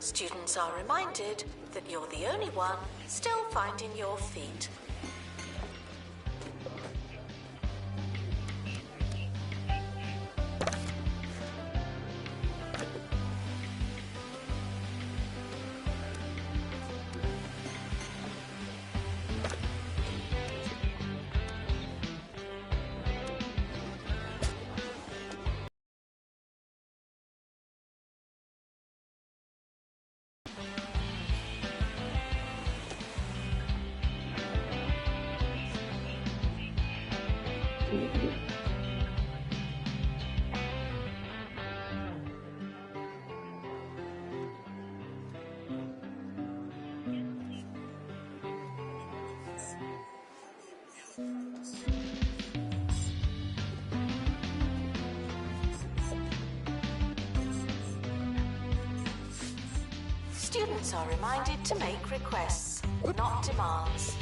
Students are reminded that you're the only one still finding your feet. Students are reminded to make requests, not demands.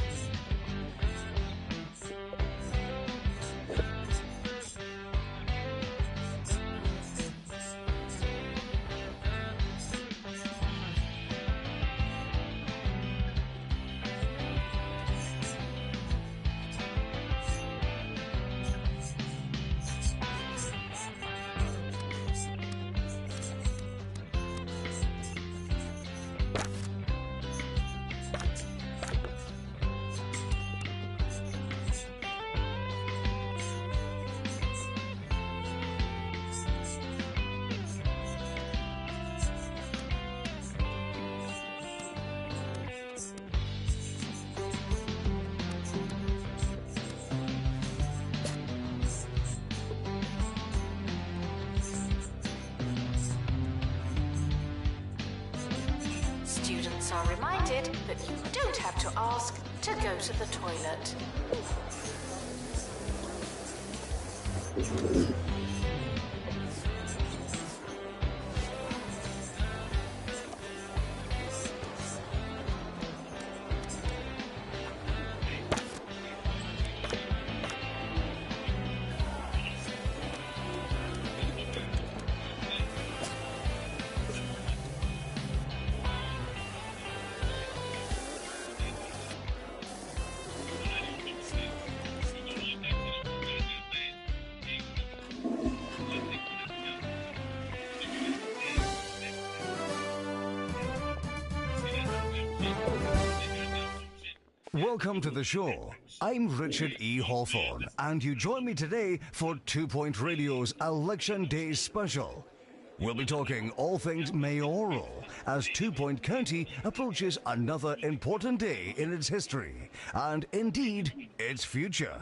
Students are reminded that you don't have to ask to go to the toilet. Welcome to the show. I'm Richard E. Hawthorne, and you join me today for 2 Point Radio's Election Day Special. We'll be talking all things mayoral as 2 Point County approaches another important day in its history, and indeed, its future.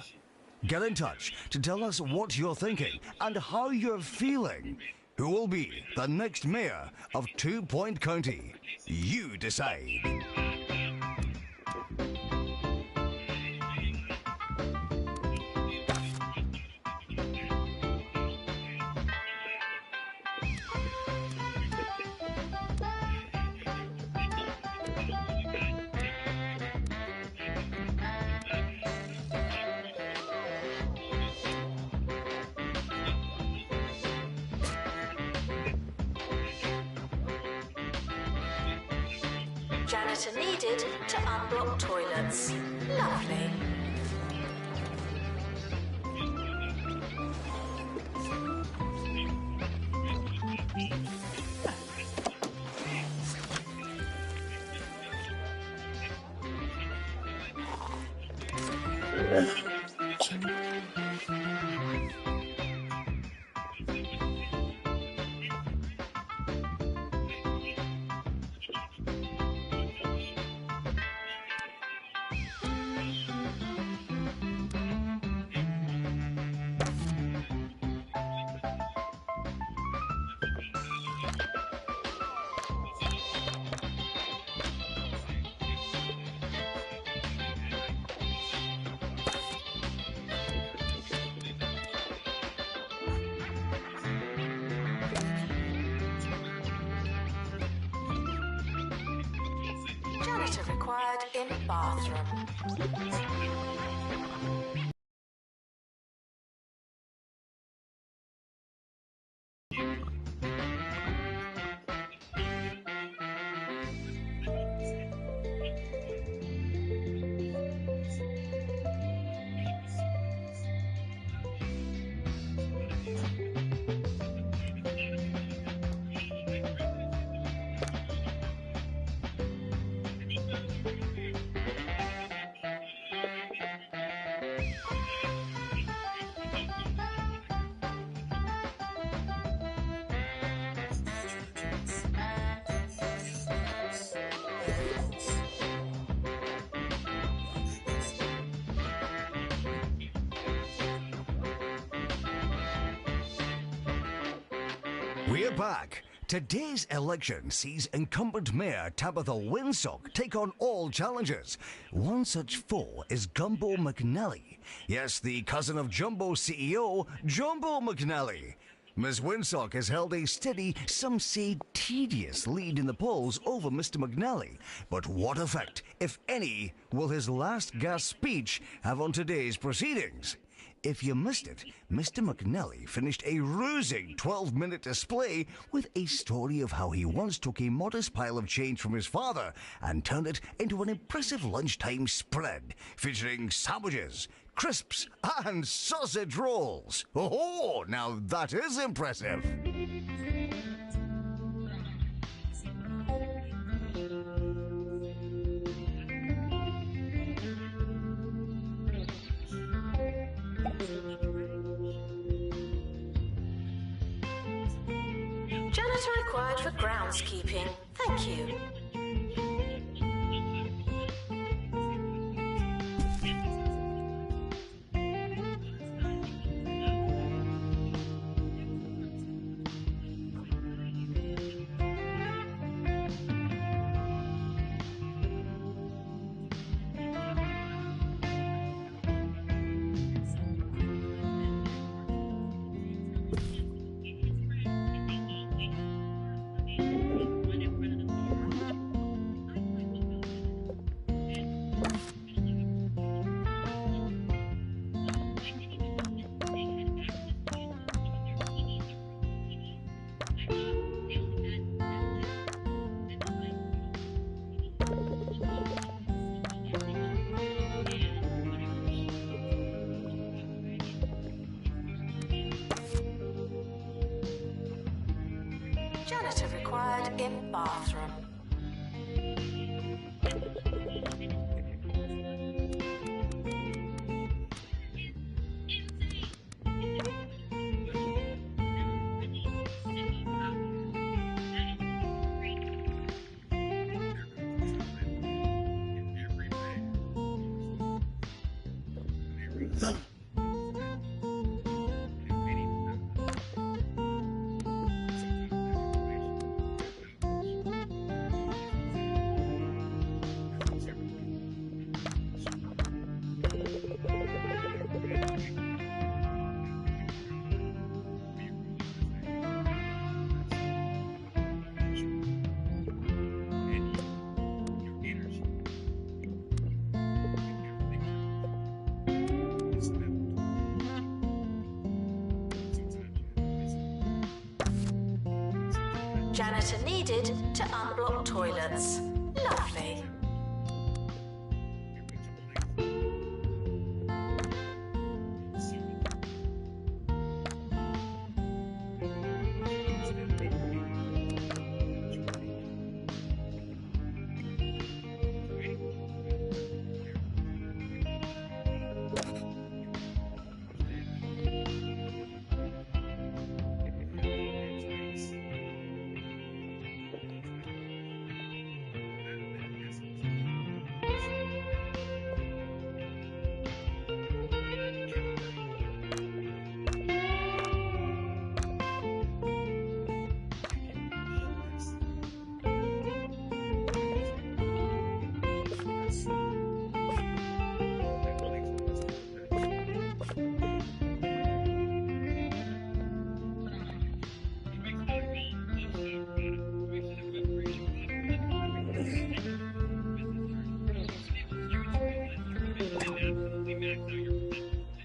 Get in touch to tell us what you're thinking and how you're feeling. Who will be the next mayor of 2 Point County? You decide. Janitor needed to unblock toilets. Lovely. Janitor required in bathroom. We're back. Today's election sees incumbent Mayor Tabitha Winsock take on all challenges. One such foe is Gumbo McNally. Yes, the cousin of Jumbo CEO, Jumbo McNally. Ms. Winsock has held a steady, some say tedious, lead in the polls over Mr. McNally. But what effect, if any, will his last gasp speech have on today's proceedings? If you missed it, Mr. McNally finished a rousing 12-minute display with a story of how he once took a modest pile of change from his father and turned it into an impressive lunchtime spread featuring sandwiches, crisps, and sausage rolls. Oh, now that is impressive. Janitor required for groundskeeping. Thank you. Janitor required in bathroom. Janitor needed to unblock toilets. Lovely.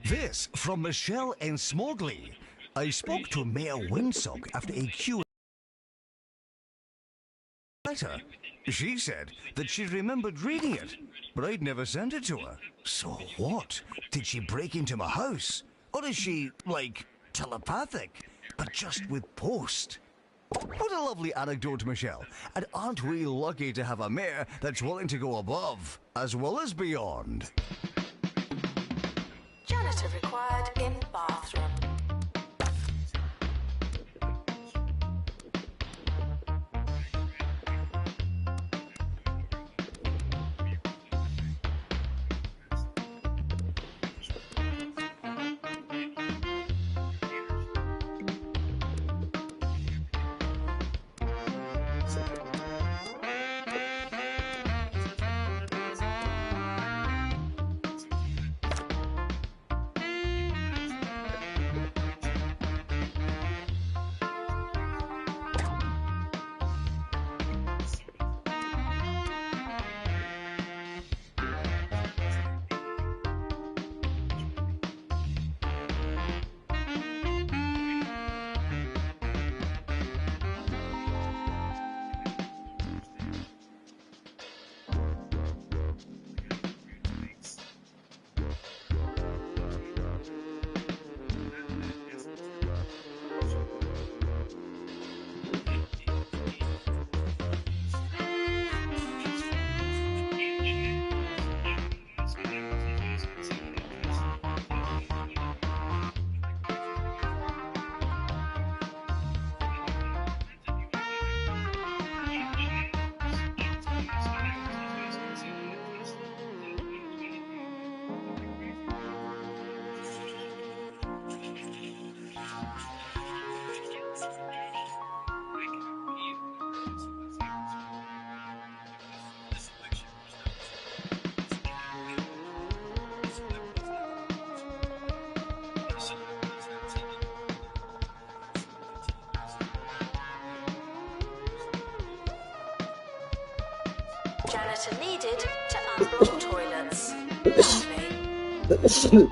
This from Michelle in Smogly. I spoke to Mayor Winsock after a Q&A letter. She said that she remembered reading it, but I'd never sent it to her. So what? Did she break into my house? Or is she, like, telepathic, but just with post? What a lovely anecdote, Michelle. And aren't we lucky to have a mayor that's willing to go above as well as beyond? Janitor required in bathroom. Janitor needed to unblock toilets. Lovely.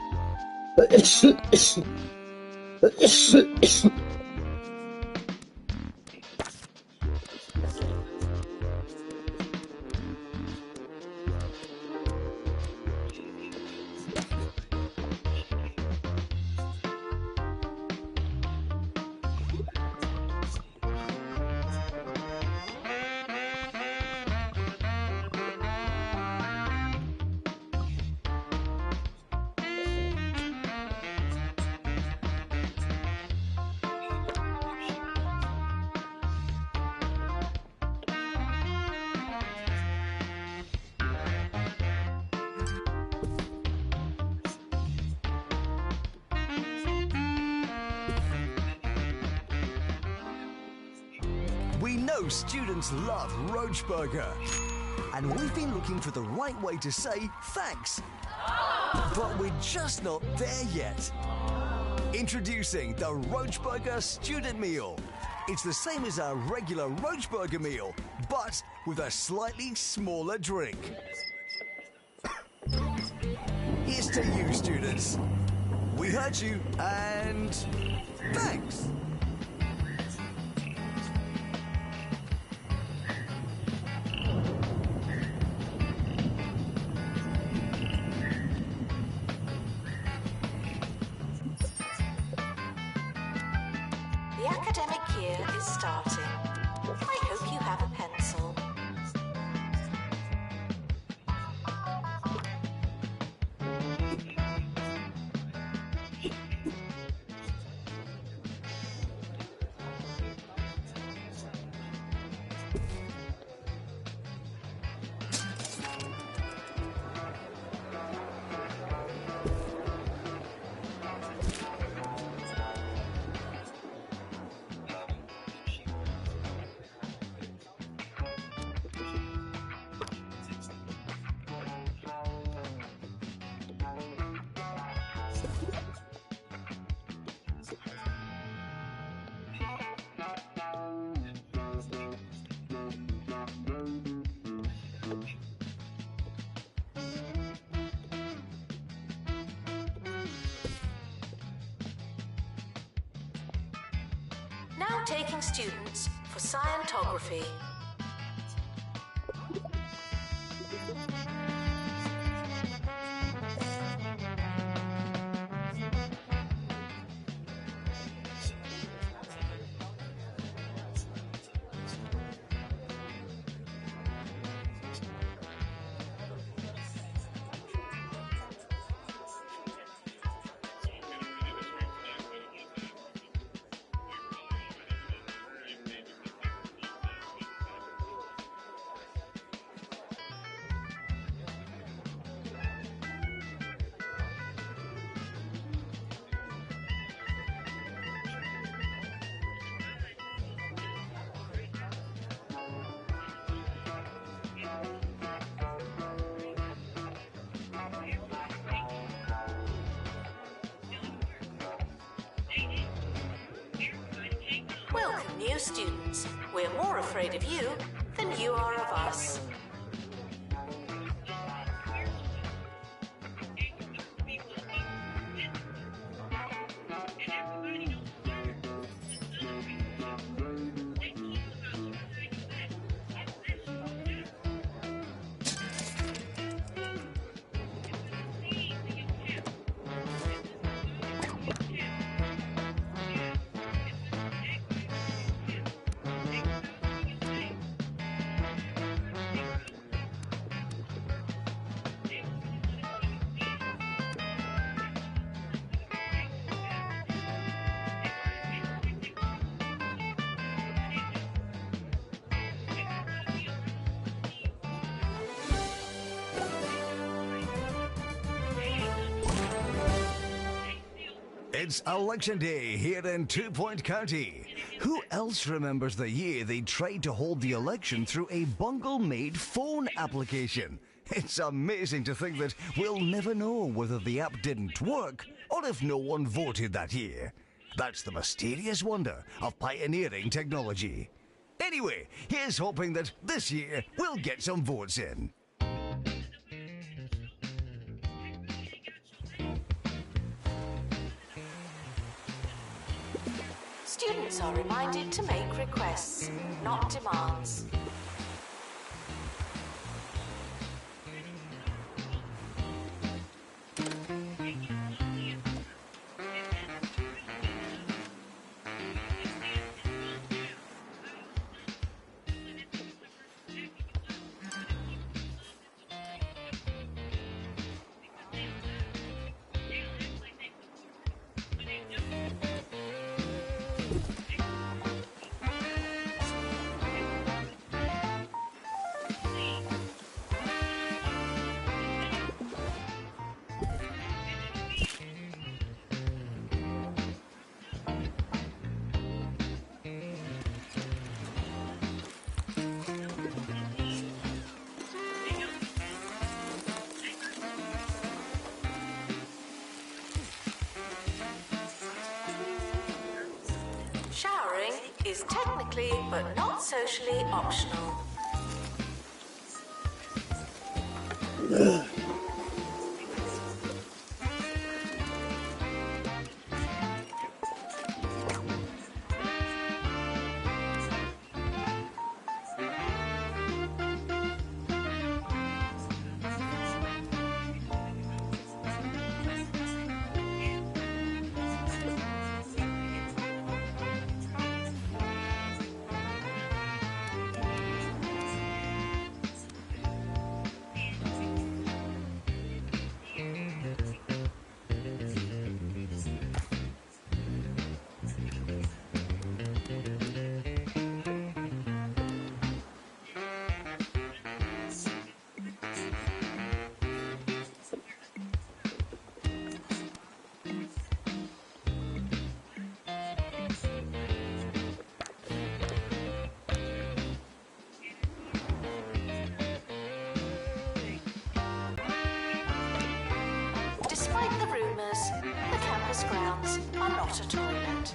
We know students love Roach Burger, and we've been looking for the right way to say thanks. But we're just not there yet. Introducing the Roach Burger Student Meal. It's the same as our regular Roach Burger meal, but with a slightly smaller drink. Here's to you, students. We heard you, and thanks. The academic year is starting. I hope you have a pencil. Now taking students for scientography. new students. We're more afraid of you than you are of us. It's election day here in 2 Point County. Who else remembers the year they tried to hold the election through a bungle-made phone application? It's amazing to think that we'll never know whether the app didn't work or if no one voted that year. That's the mysterious wonder of pioneering technology. Anyway, here's hoping that this year we'll get some votes in. Students are reminded to make requests, not demands. Showering is technically but not socially optional. Despite the rumours, the campus grounds are not a toilet.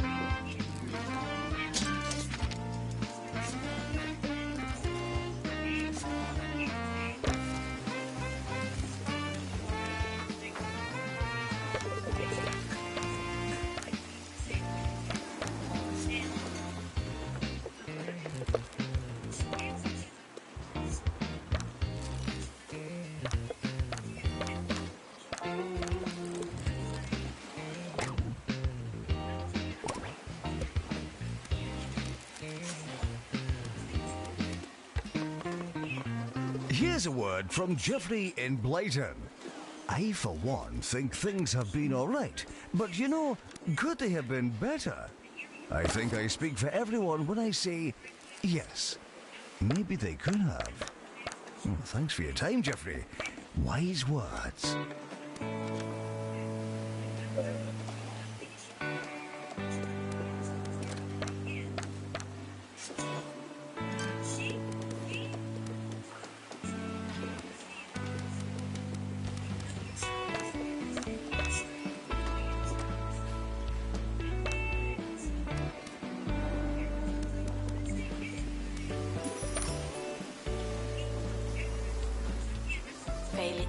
Here's a word from Jeffrey in Blyton. I, for one, think things have been all right, but you know, could they have been better? I think I speak for everyone when I say, yes, maybe they could have. Well, thanks for your time, Jeffrey. Wise words.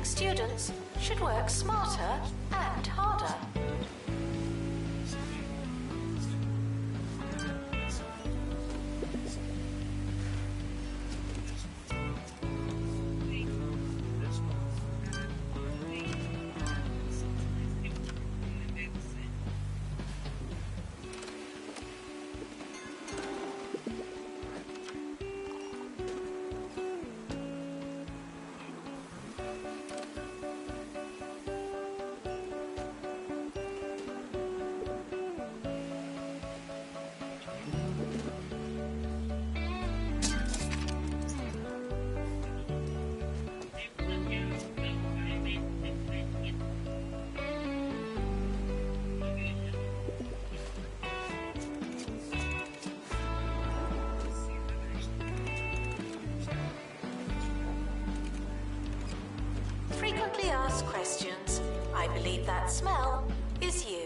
think students should work smarter and harder. Frequently asked questions. I believe that smell is you.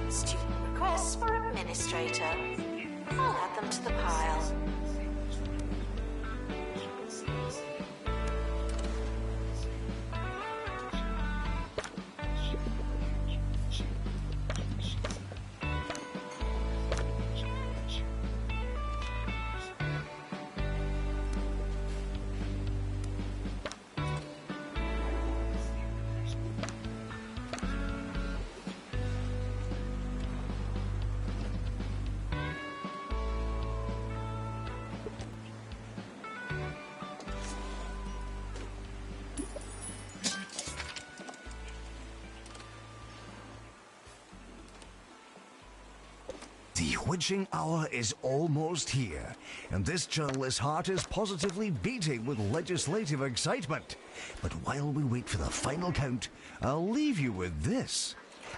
Student requests for administrator. I'll add them to the pile. The witching hour is almost here, and this journalist's heart is positively beating with legislative excitement. But while we wait for the final count, I'll leave you with this.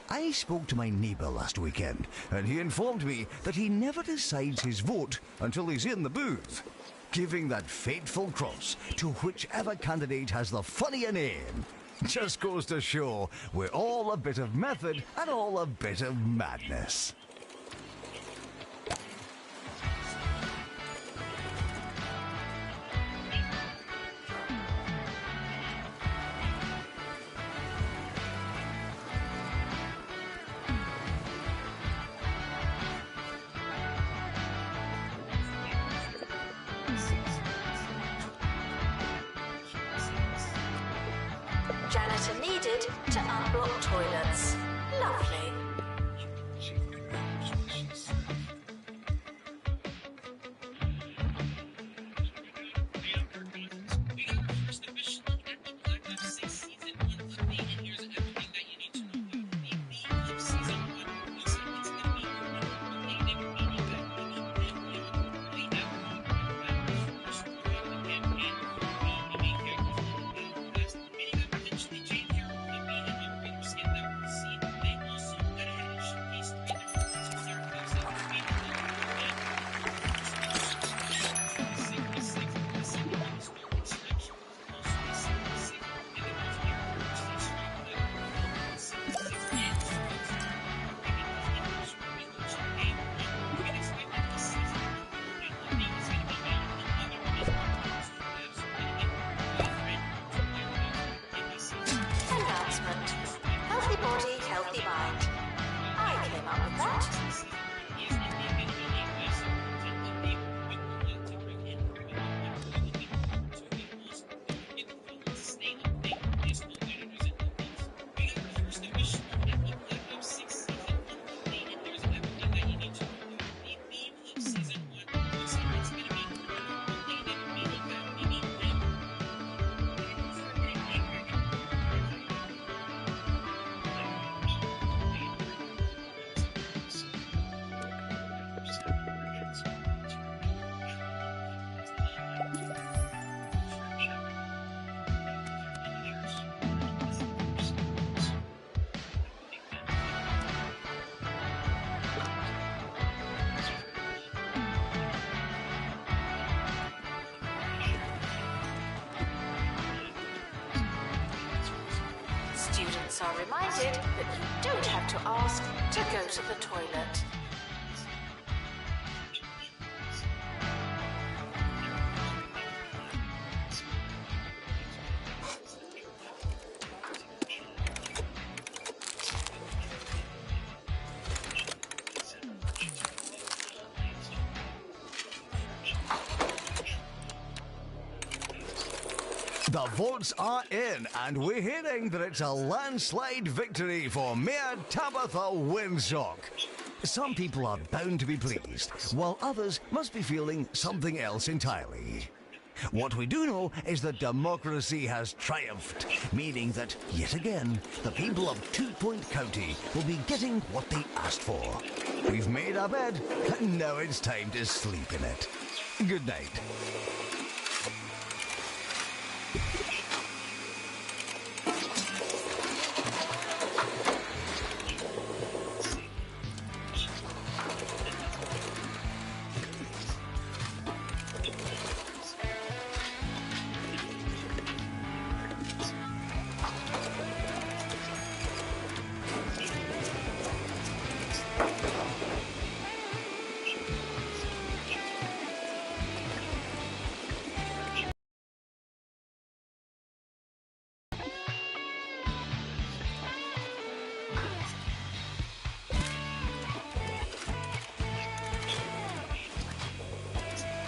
I spoke to my neighbour last weekend, and he informed me that he never decides his vote until he's in the booth, giving that fateful cross to whichever candidate has the funnier name. Just goes to show we're all a bit of method and all a bit of madness. Janitor needed to unblock toilets. Lovely. Participants are reminded that you don't have to ask to go to the toilet. The votes are in, and we're hearing that it's a landslide victory for Mayor Tabitha Winsock. Some people are bound to be pleased, while others must be feeling something else entirely. What we do know is that democracy has triumphed, meaning that, yet again, the people of 2 Point County will be getting what they asked for. We've made our bed, and now it's time to sleep in it. Good night.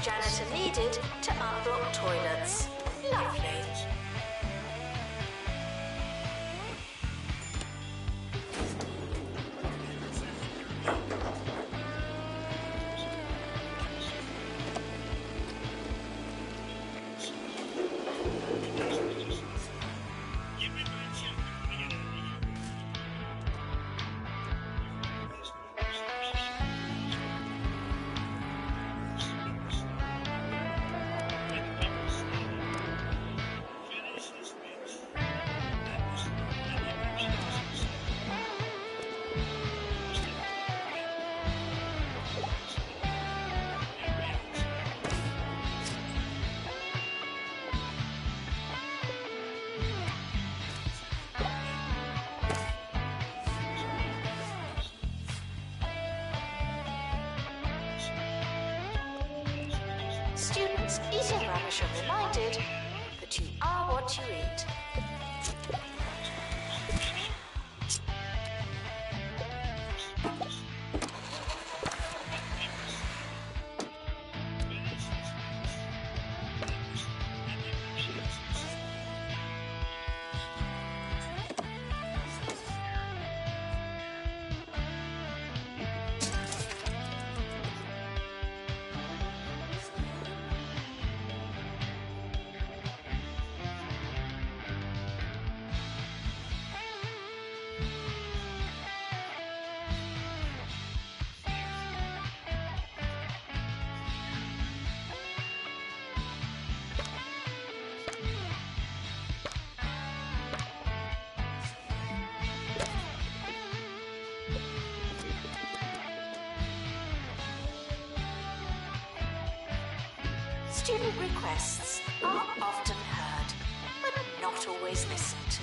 Janitor needed to unblock toilets. Lovely. Students eating rubbish are reminded that you are what you eat. Student requests are often heard, but not always listened to.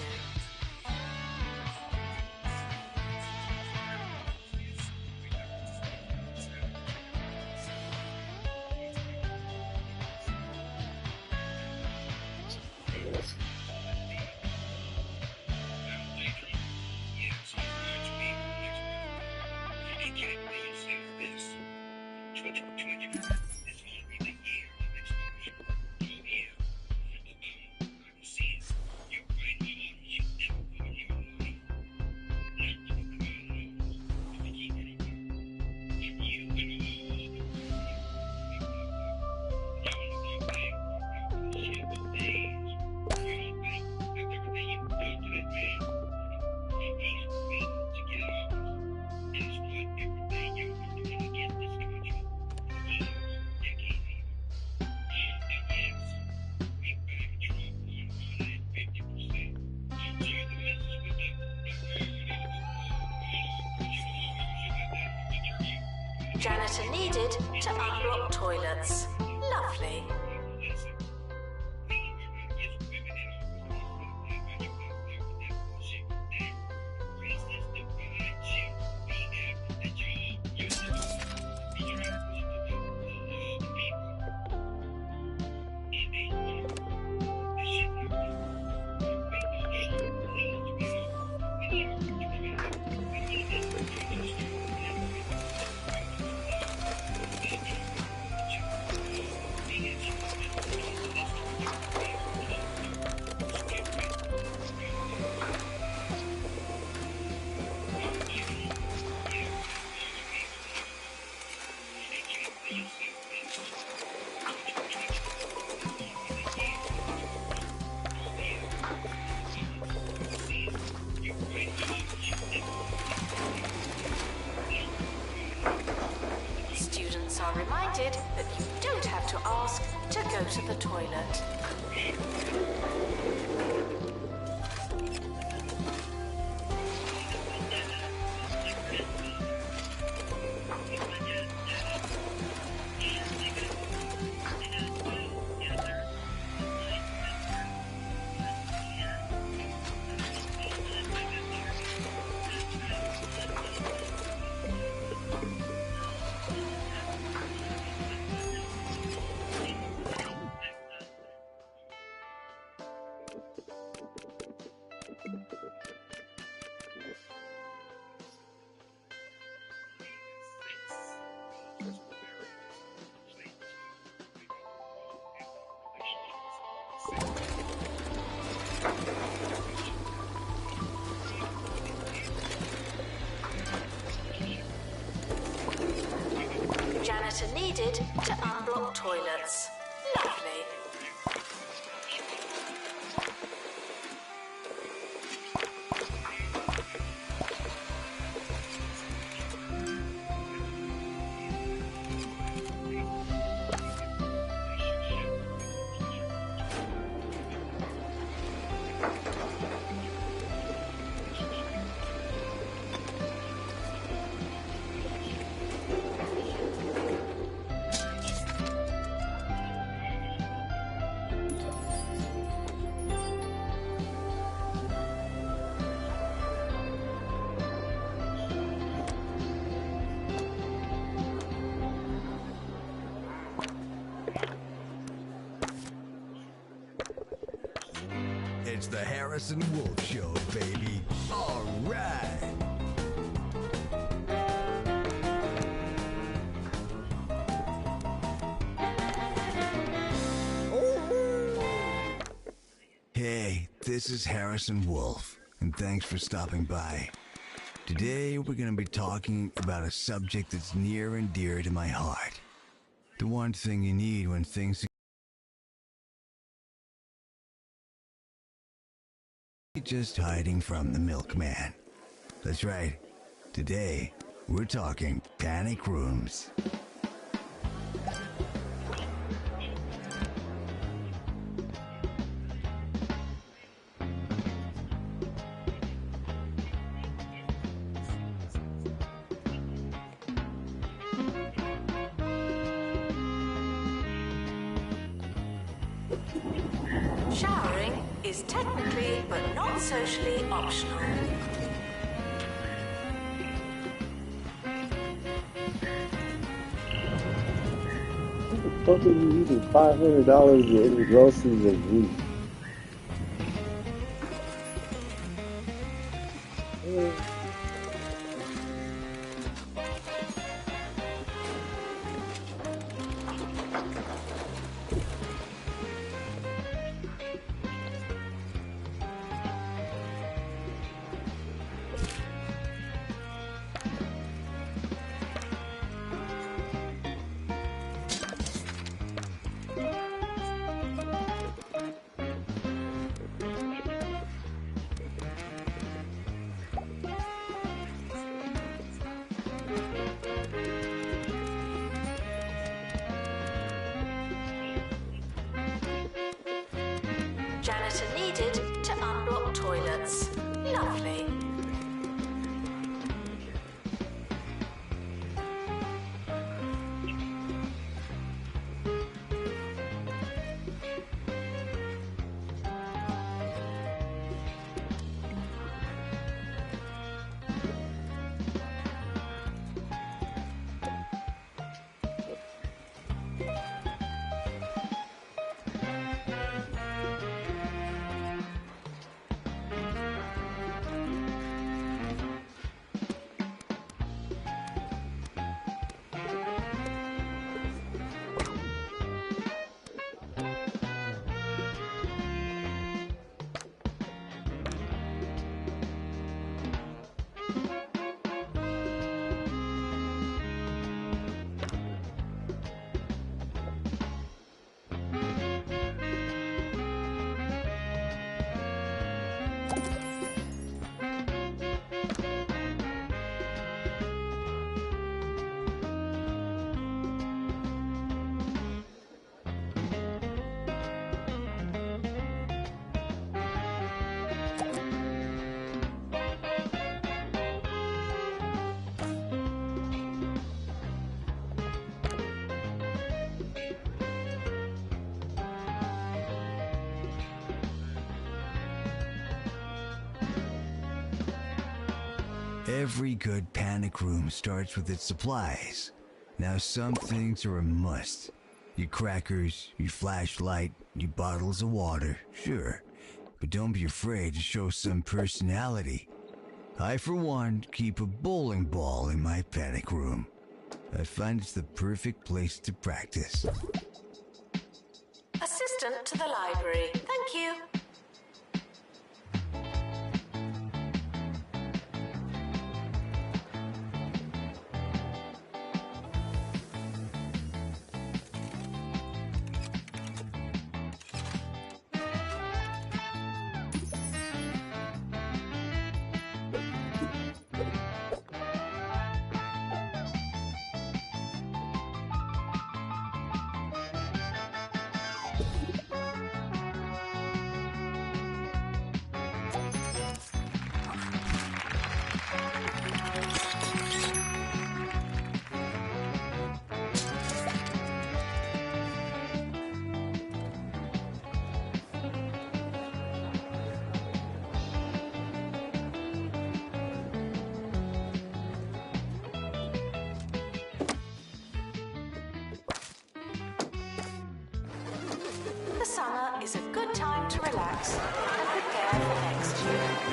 Janitor needed to unblock toilets. Lovely. reminded that you don't have to ask to go to the toilet. Janitor needed to unblock toilets. Lovely. It's the Harrison Wolf Show, baby. All right. Hey, this is Harrison Wolf, and thanks for stopping by. Today, we're going to be talking about a subject that's near and dear to my heart. The one thing you need when things just hiding from the milkman. That's right. Today, we're talking panic rooms. Showering is technically but not socially optional. What are you using $500 in groceries a week? Janitor needed to unblock toilets. Lovely. Every good panic room starts with its supplies. Now some things are a must. Your crackers, your flashlight, your bottles of water, sure. But don't be afraid to show some personality. I, for one, keep a bowling ball in my panic room. I find it's the perfect place to practice. Assistant to the library. Thank you. The summer is a good time to relax and prepare for next year.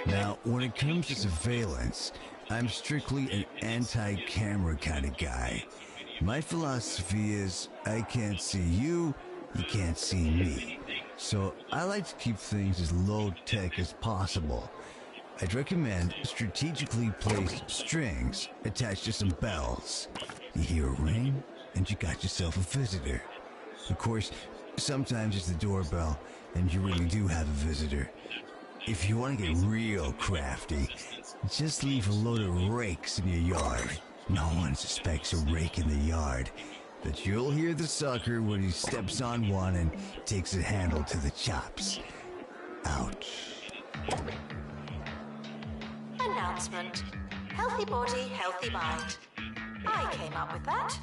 Now, when it comes to surveillance, I'm strictly an anti-camera kind of guy. My philosophy is, I can't see you, you can't see me. So I like to keep things as low-tech as possible. I'd recommend strategically placed strings attached to some bells. You hear a ring, and you got yourself a visitor. Of course, sometimes it's the doorbell, and you really do have a visitor. If you want to get real crafty, just leave a load of rakes in your yard. No one suspects a rake in the yard, but you'll hear the sucker when he steps on one and takes a handle to the chops. Ouch. Announcement. Healthy body, healthy mind. I came up with that.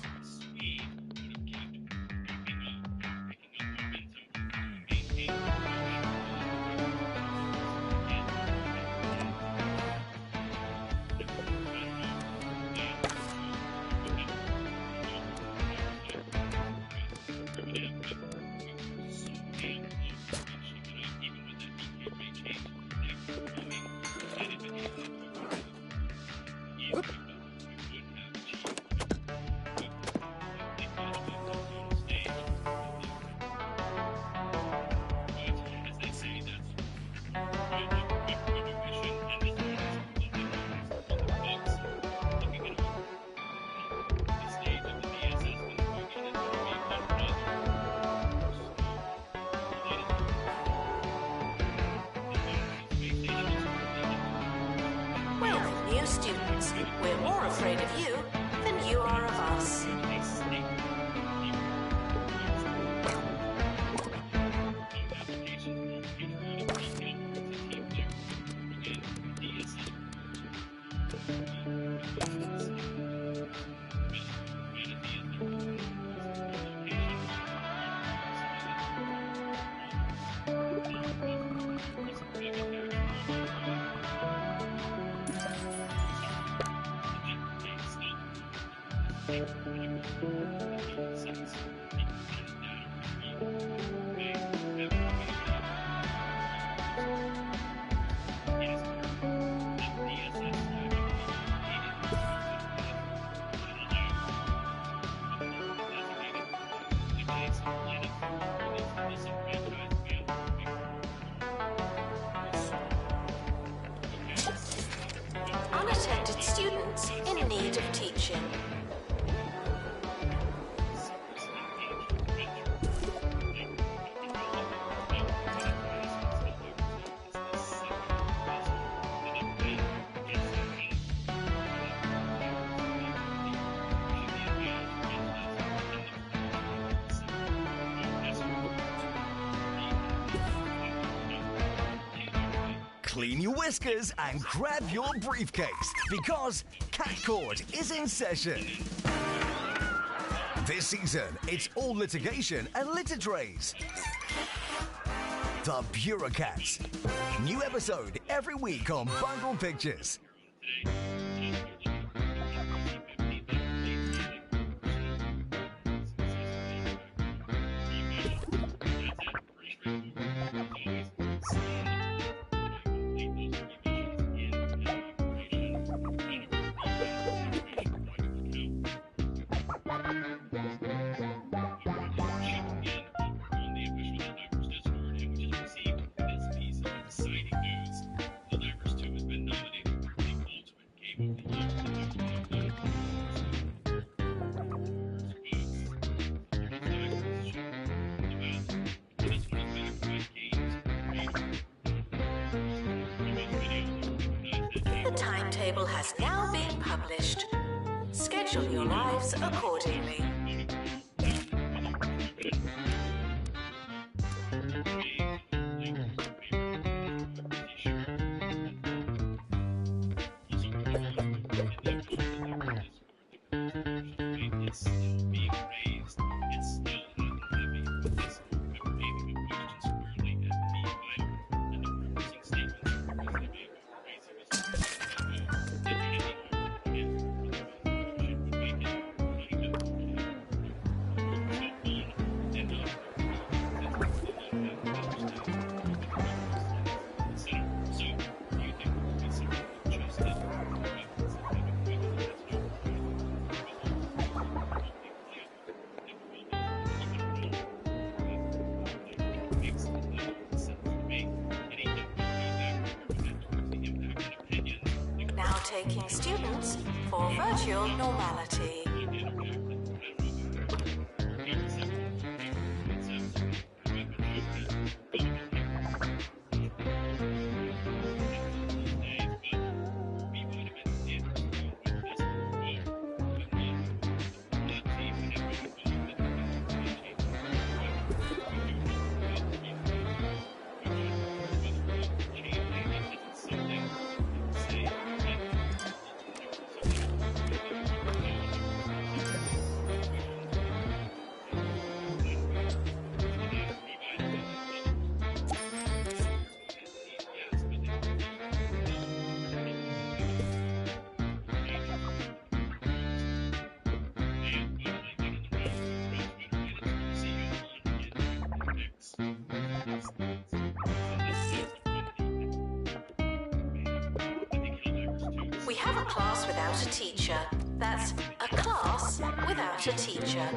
New students, we're more afraid of you than you are of us. Unattended students in need of teaching. Clean your whiskers and grab your briefcase because Cat Court is in session. This season, it's all litigation and litter trays. The Bureaucrats. New episode every week on Bundle Pictures. The timetable has now been published. Schedule your lives accordingly. note-taking students for virtual normality. We have a class without a teacher. That's a class without a teacher.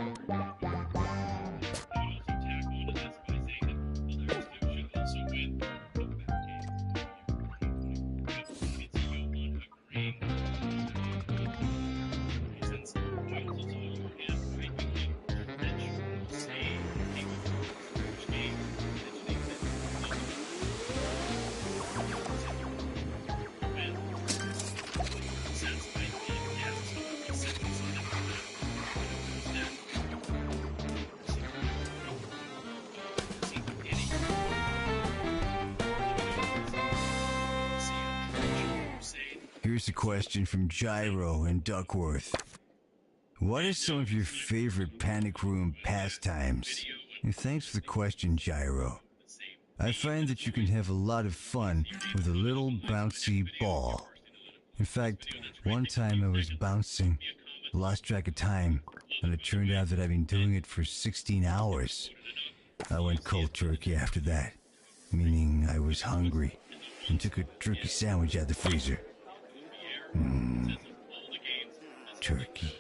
Here's a question from Gyro in Duckworth. What are some of your favorite panic room pastimes? And thanks for the question, Gyro. I find that you can have a lot of fun with a little bouncy ball. In fact, one time I was bouncing, lost track of time, and it turned out that I'd been doing it for 16 hours. I went cold turkey after that, meaning I was hungry, and took a turkey sandwich out the freezer. Turkey.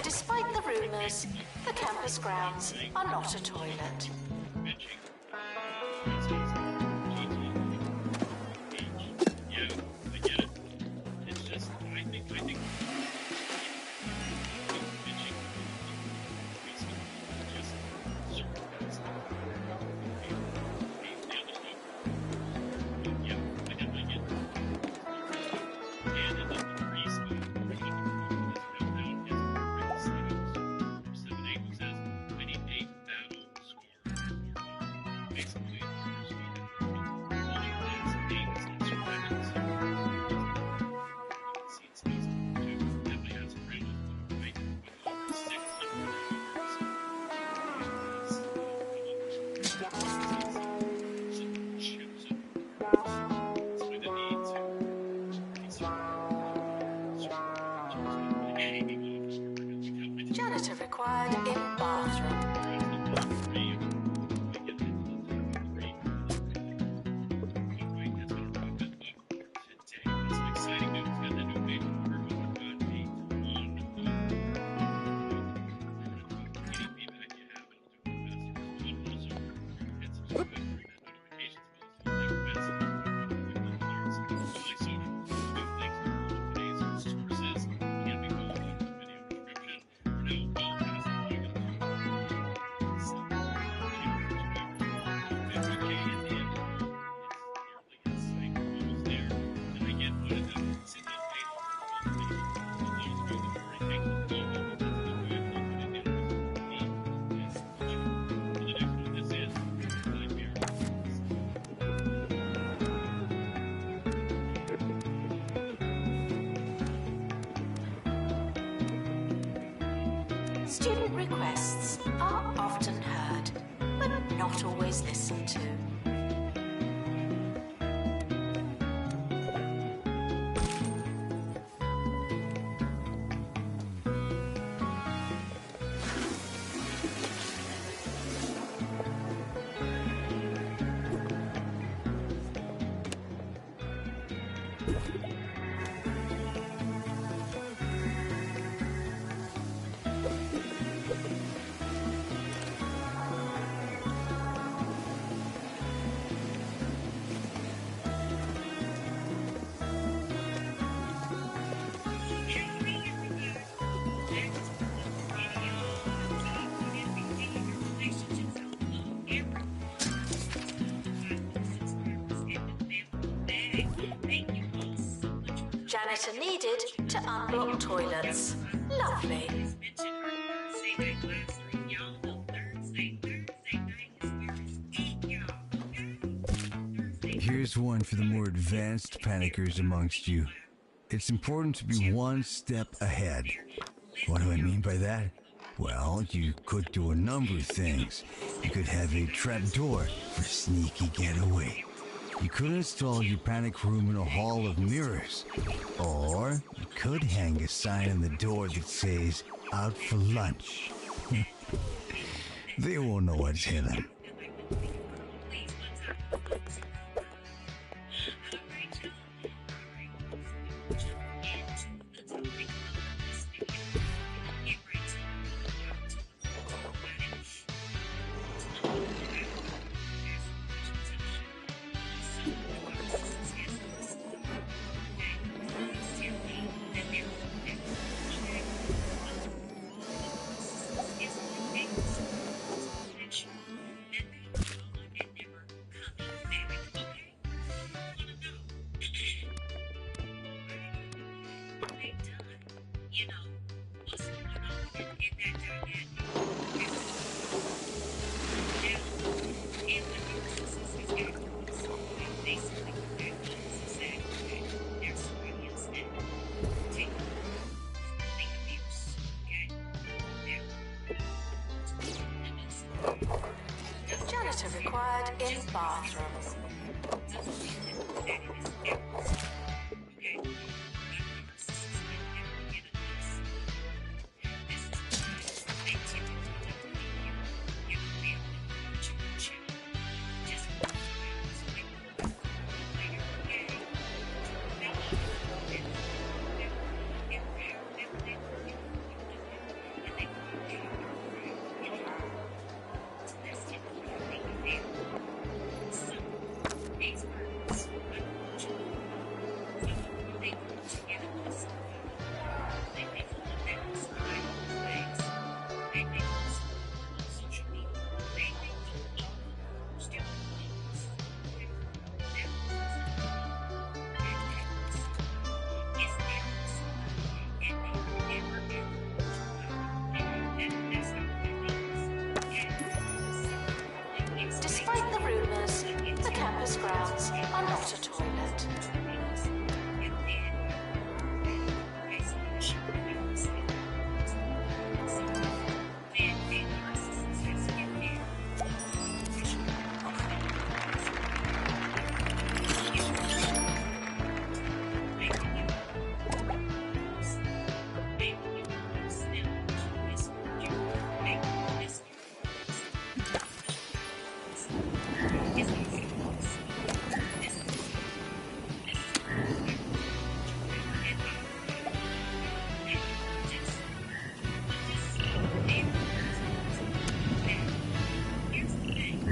Despite the rumors, the campus grounds are not a toilet. Janitor required in bathroom. Student requests are often heard, but not always listened to. janitor needed to unblock toilets. Lovely. Here's one for the more advanced panickers amongst you. It's important to be one step ahead. What do I mean by that? Well, you could do a number of things. You could have a trapdoor for sneaky getaway. You could install your panic room in a hall of mirrors. Or you could hang a sign on the door that says, "Out for lunch." They won't know what's hit them. Janitor required in bathroom. Despite the rumors, the campus grounds are not a toilet.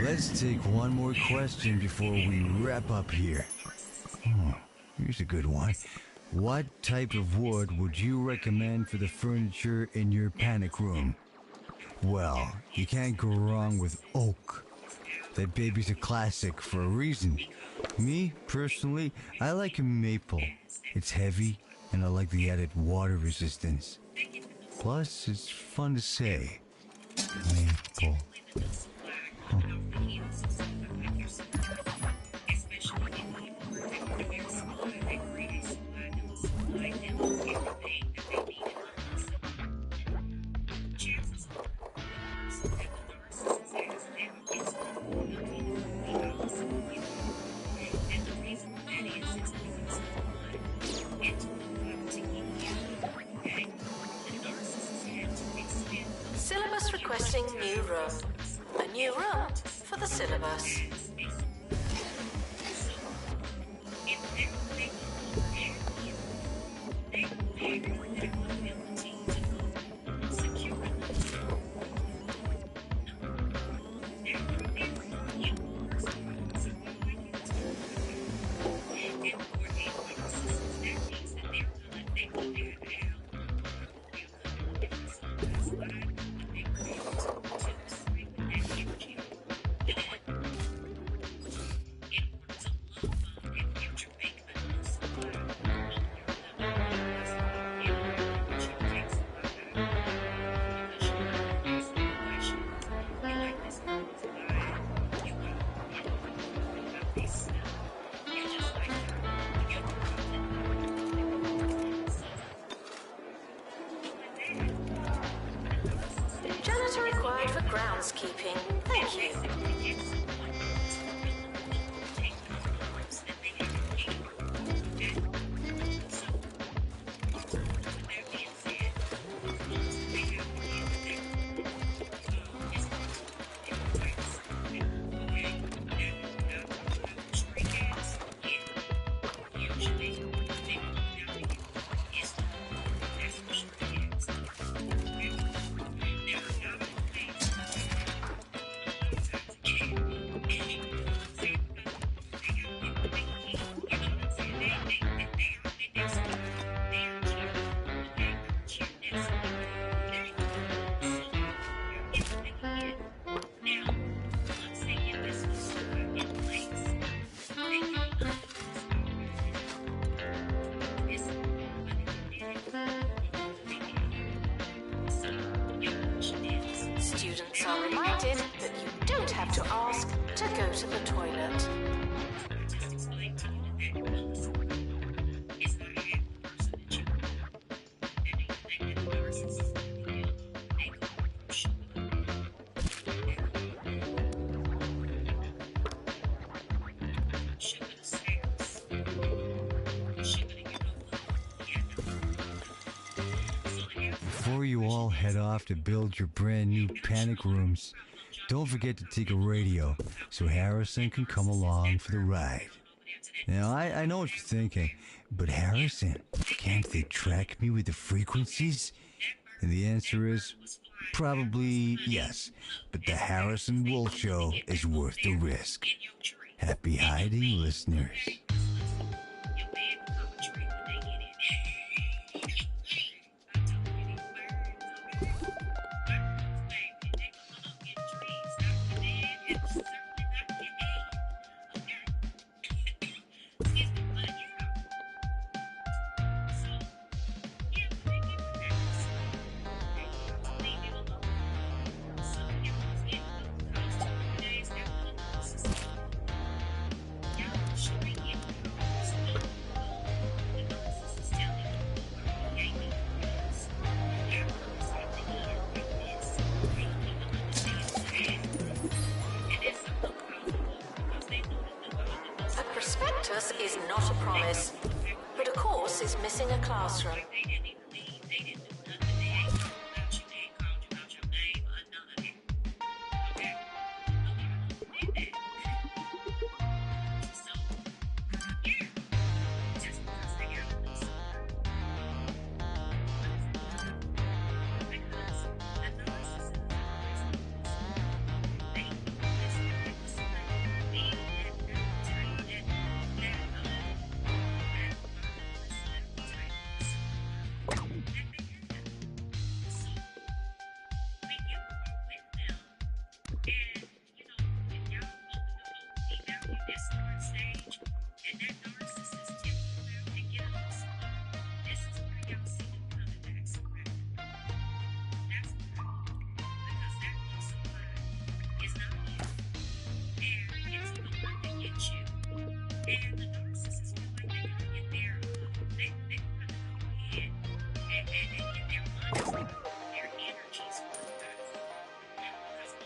Let's take one more question before we wrap up here. Here's a good one. What type of wood would you recommend for the furniture in your panic room? Well, you can't go wrong with oak. That baby's a classic for a reason. Me, personally, I like a maple. It's heavy, and I like the added water resistance. Plus, it's fun to say. Maple. Syllabus requesting new room. A new room for the syllabus. required for groundskeeping. Thank you. Students are reminded that you don't have to ask to go to the toilet. Before you all head off to build your brand new panic rooms, don't forget to take a radio so Harrison can come along for the ride. Now, I know what you're thinking, but Harrison, can't they track me with the frequencies? And the answer is probably yes, but the Harrison Wolf Show is worth the risk. Happy hiding, listeners. Prospectus is not a promise, but a course is missing a classroom.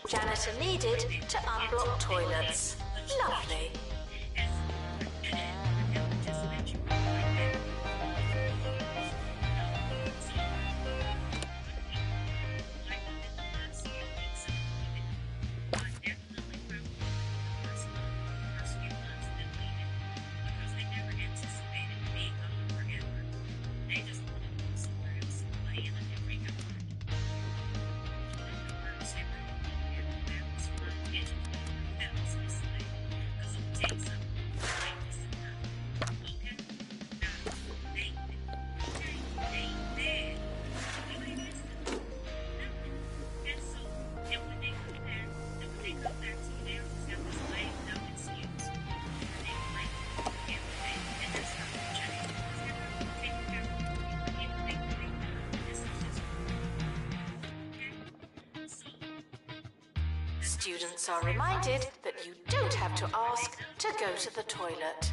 Janitor needed to unblock toilets. Lovely. Students are reminded that you don't have to ask to go to the toilet.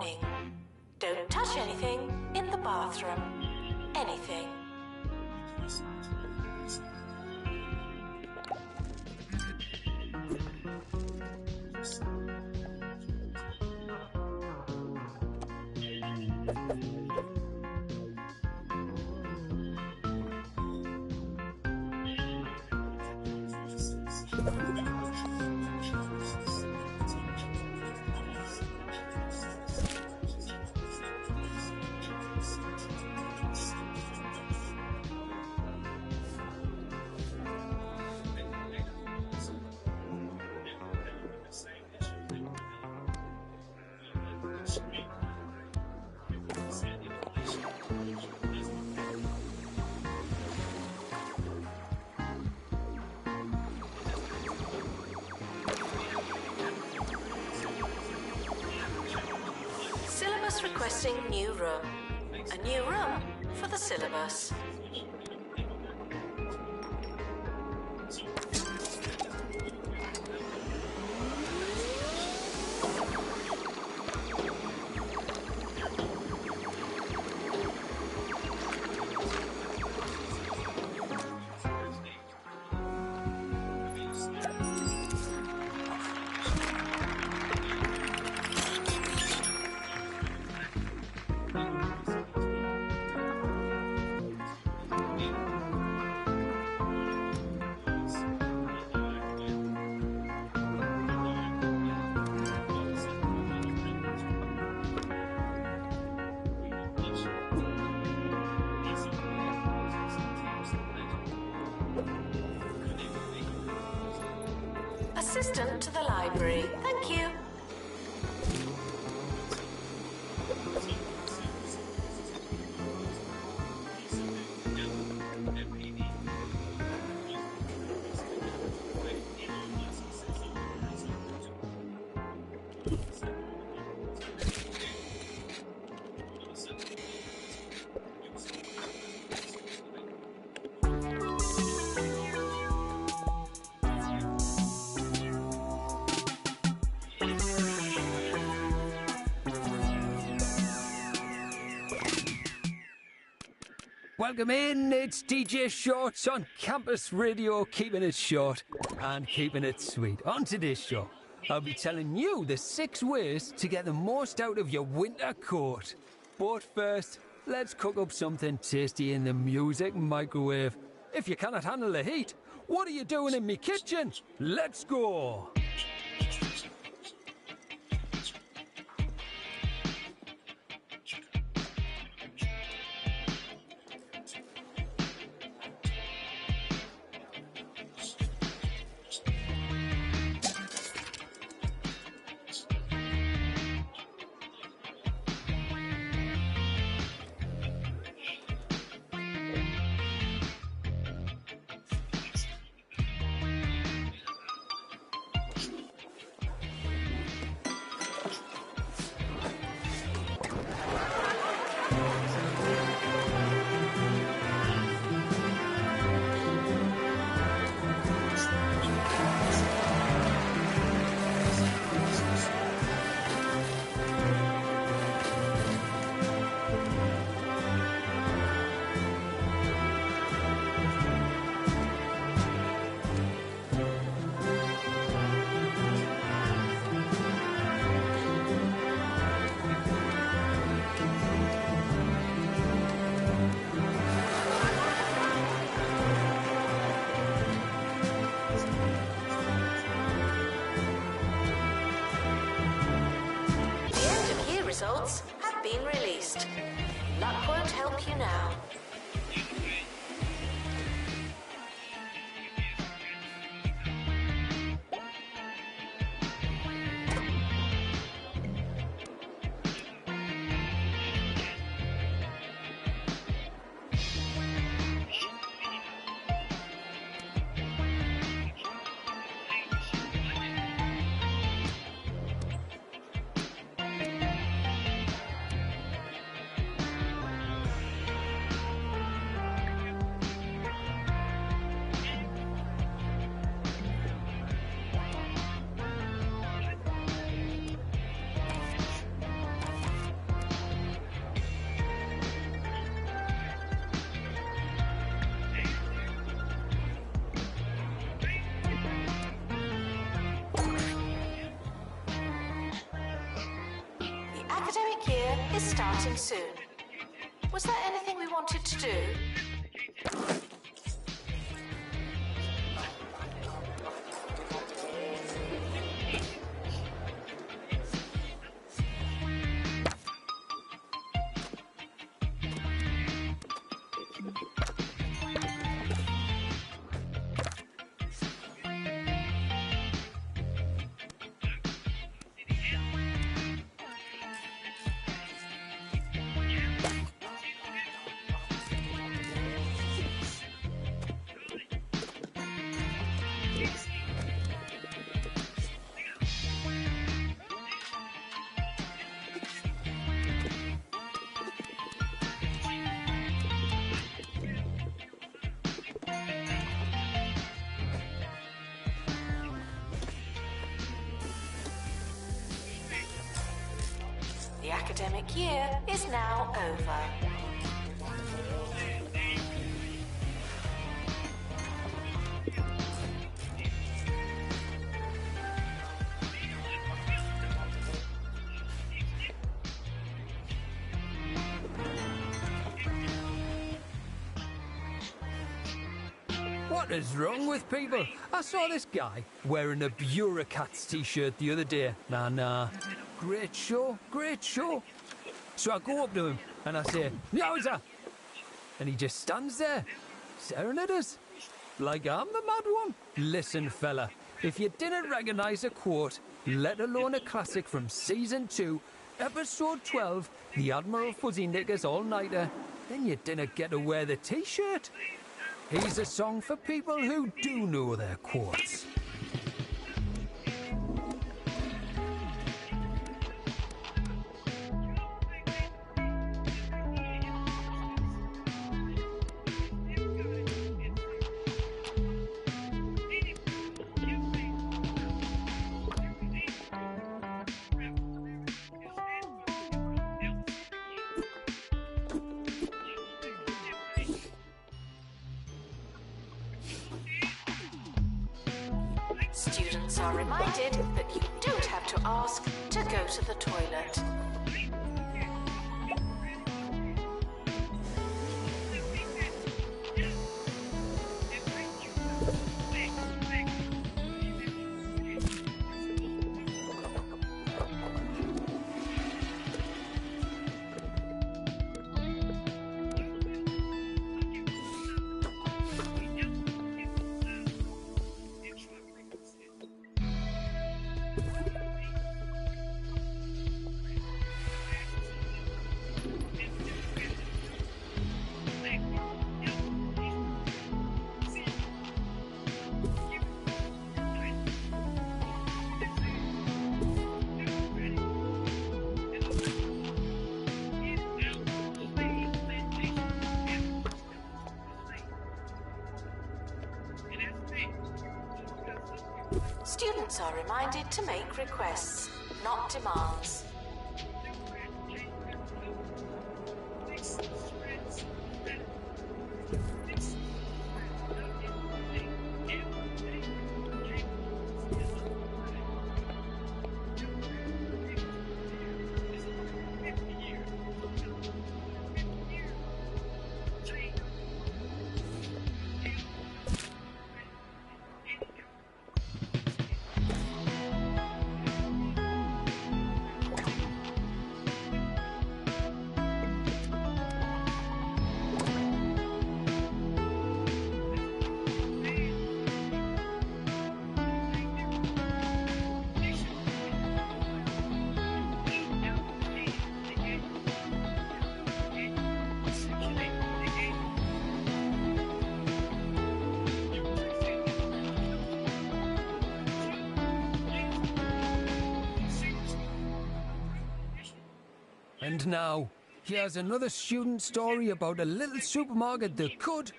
warning. Don't touch anything in the bathroom. Anything. Syllabus requesting new room. A new room for the syllabus. Assistant to the library. Thank you. Welcome in, it's DJ Shorts on Campus Radio, keeping it short and keeping it sweet. On today's show, I'll be telling you the 6 ways to get the most out of your winter coat. But first, let's cook up something tasty in the music microwave. If you cannot handle the heat, what are you doing in me kitchen? Let's go! Results have been released. Luck won't help you now. academic year is starting soon. Was there anything we wanted to do? The academic year is now over. What is wrong with people? I saw this guy wearing a Bureaucrats t-shirt the other day. Nah. Great show, great show. So I go up to him and I say, "Yowza!" And he just stands there, staring at us, like I'm the mad one. Listen, fella, if you didn't recognise a quote, let alone a classic from Season 2, Episode 12, The Admiral Fuzzy Knickers All-Nighter, then you didn't get to wear the t-shirt. Here's a song for people who do know their quotes. Students are reminded that you don't have to ask to go to the toilet. Students are reminded to make requests, not demands. And now, here's another student story about a little supermarket that could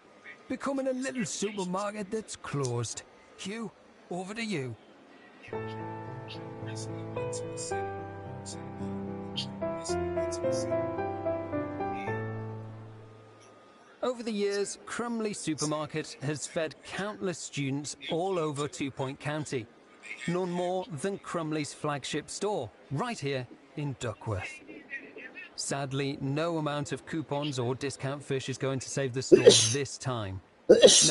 becoming a little supermarket that's closed. Hugh, over to you. Over the years, Crumley Supermarket has fed countless students all over 2 Point County. None more than Crumley's flagship store, right here in Duckworth. Sadly, no amount of coupons or discount fish is going to save the store this time.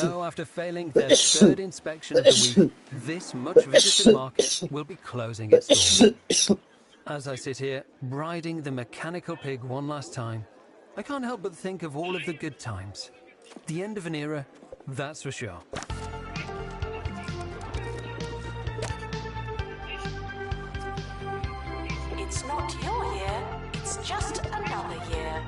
No, after failing their third inspection of the week, this much-visited market will be closing its doors. As I sit here, riding the mechanical pig one last time, I can't help but think of all of the good times. The end of an era, that's for sure. It's not your year, it's just another year.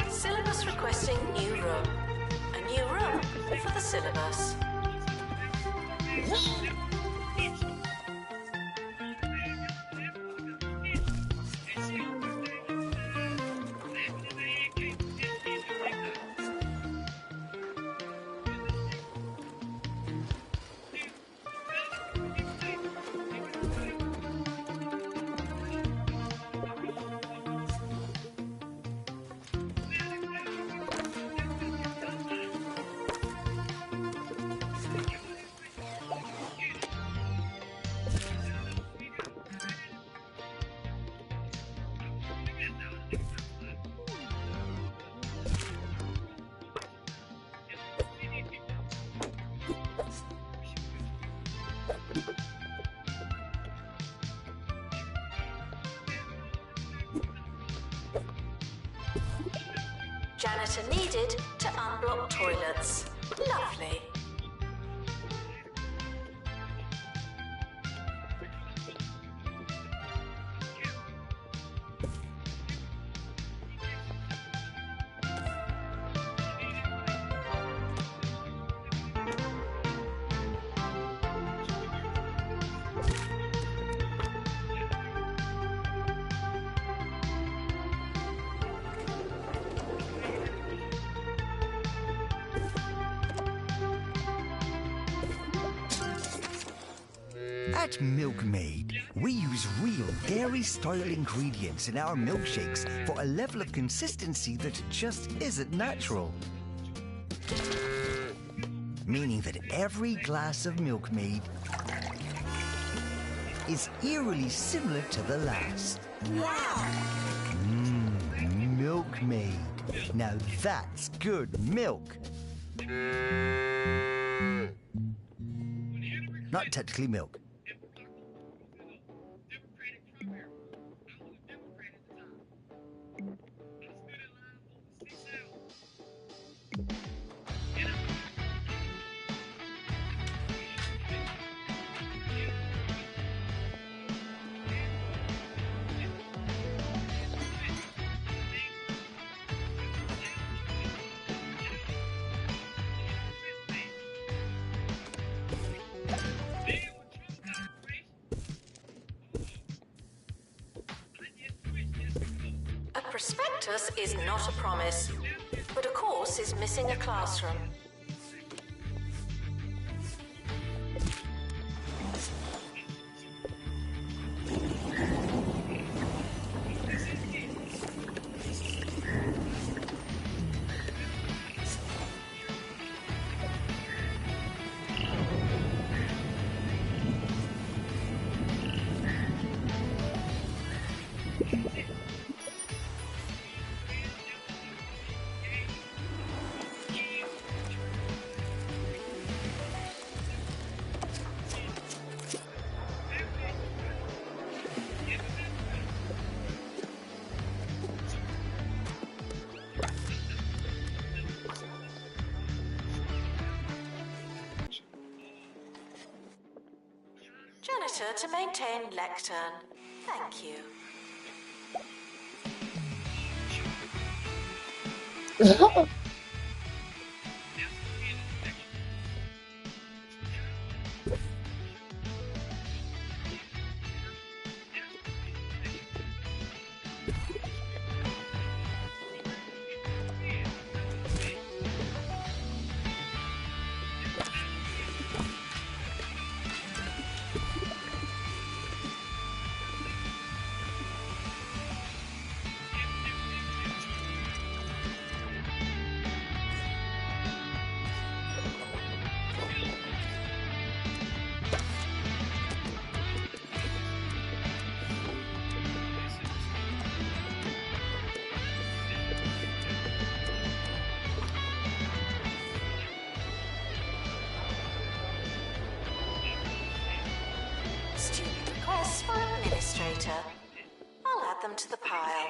Syllabus requesting new room. A new room for the syllabus. Janitor needed to unblock toilets. Lovely. At Milkmaid, we use real dairy-style ingredients in our milkshakes for a level of consistency that just isn't natural. Meaning that every glass of Milkmaid is eerily similar to the last. Wow! Milkmaid. Now that's good milk. Not technically milk. A prospectus is not a promise, but a course is missing a classroom. Janitor to maintain lectern. Thank you. Student requests for administrator. I'll add them to the pile.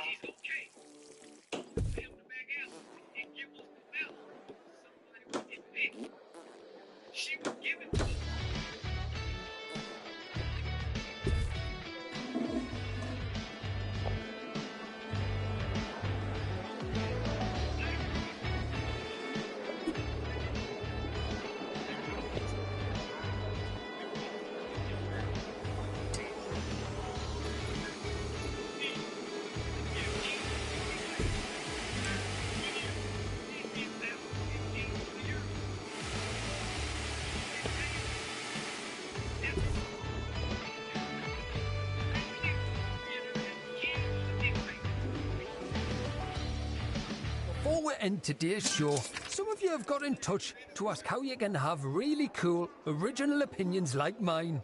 Before we end today's show, some of you have got in touch to ask how you can have really cool, original opinions like mine.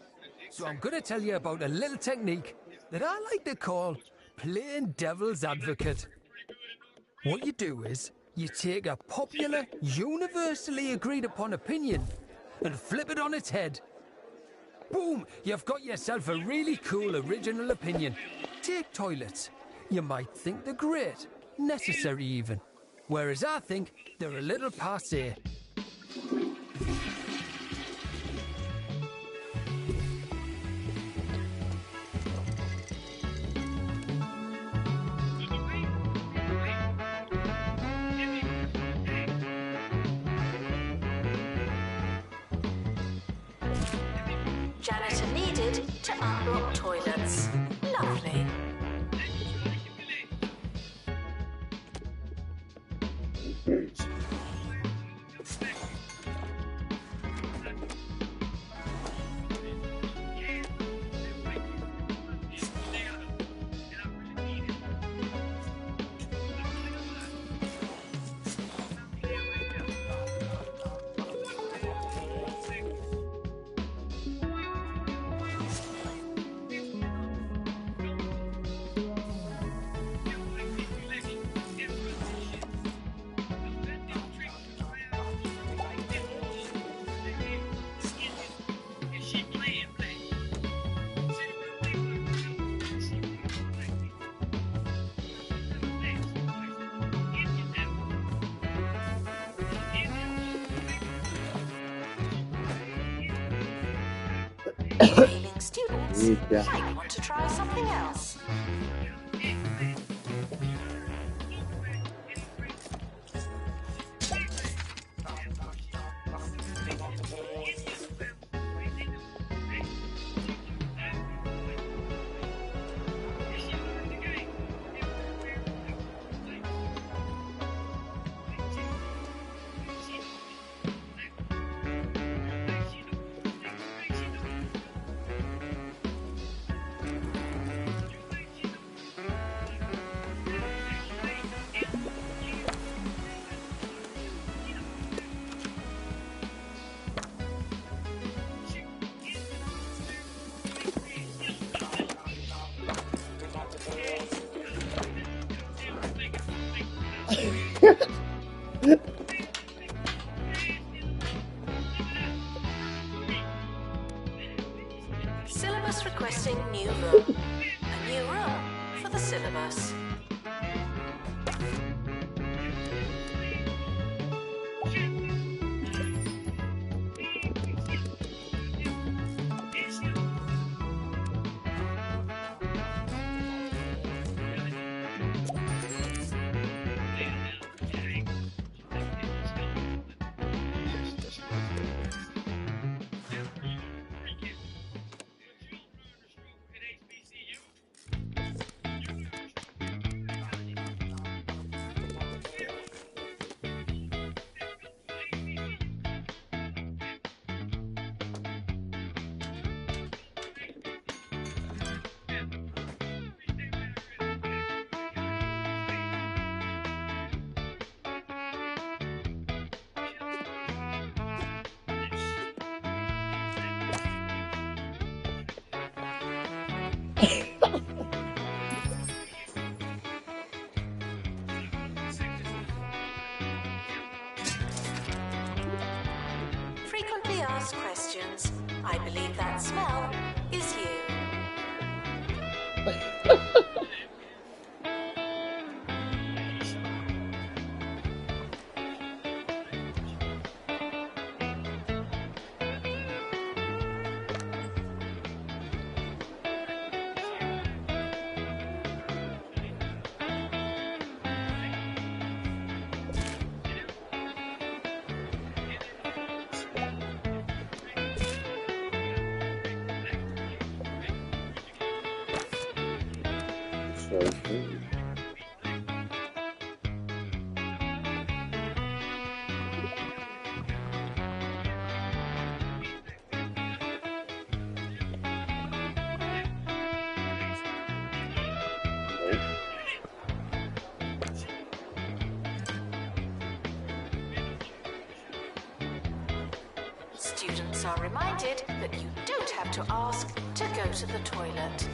So I'm going to tell you about a little technique that I like to call playing devil's advocate. What you do is, you take a popular, universally agreed upon opinion and flip it on its head. Boom! You've got yourself a really cool, original opinion. Take toilets. You might think they're great, necessary even. Whereas I think they're a little passé. Janitor needed to unblock toilets. Lovely. Failing students might want to try something else. Syllabus requesting new room. A new room for the syllabus. Frequently asked questions. I believe that smell is you. Students are reminded that you don't have to ask to go to the toilet.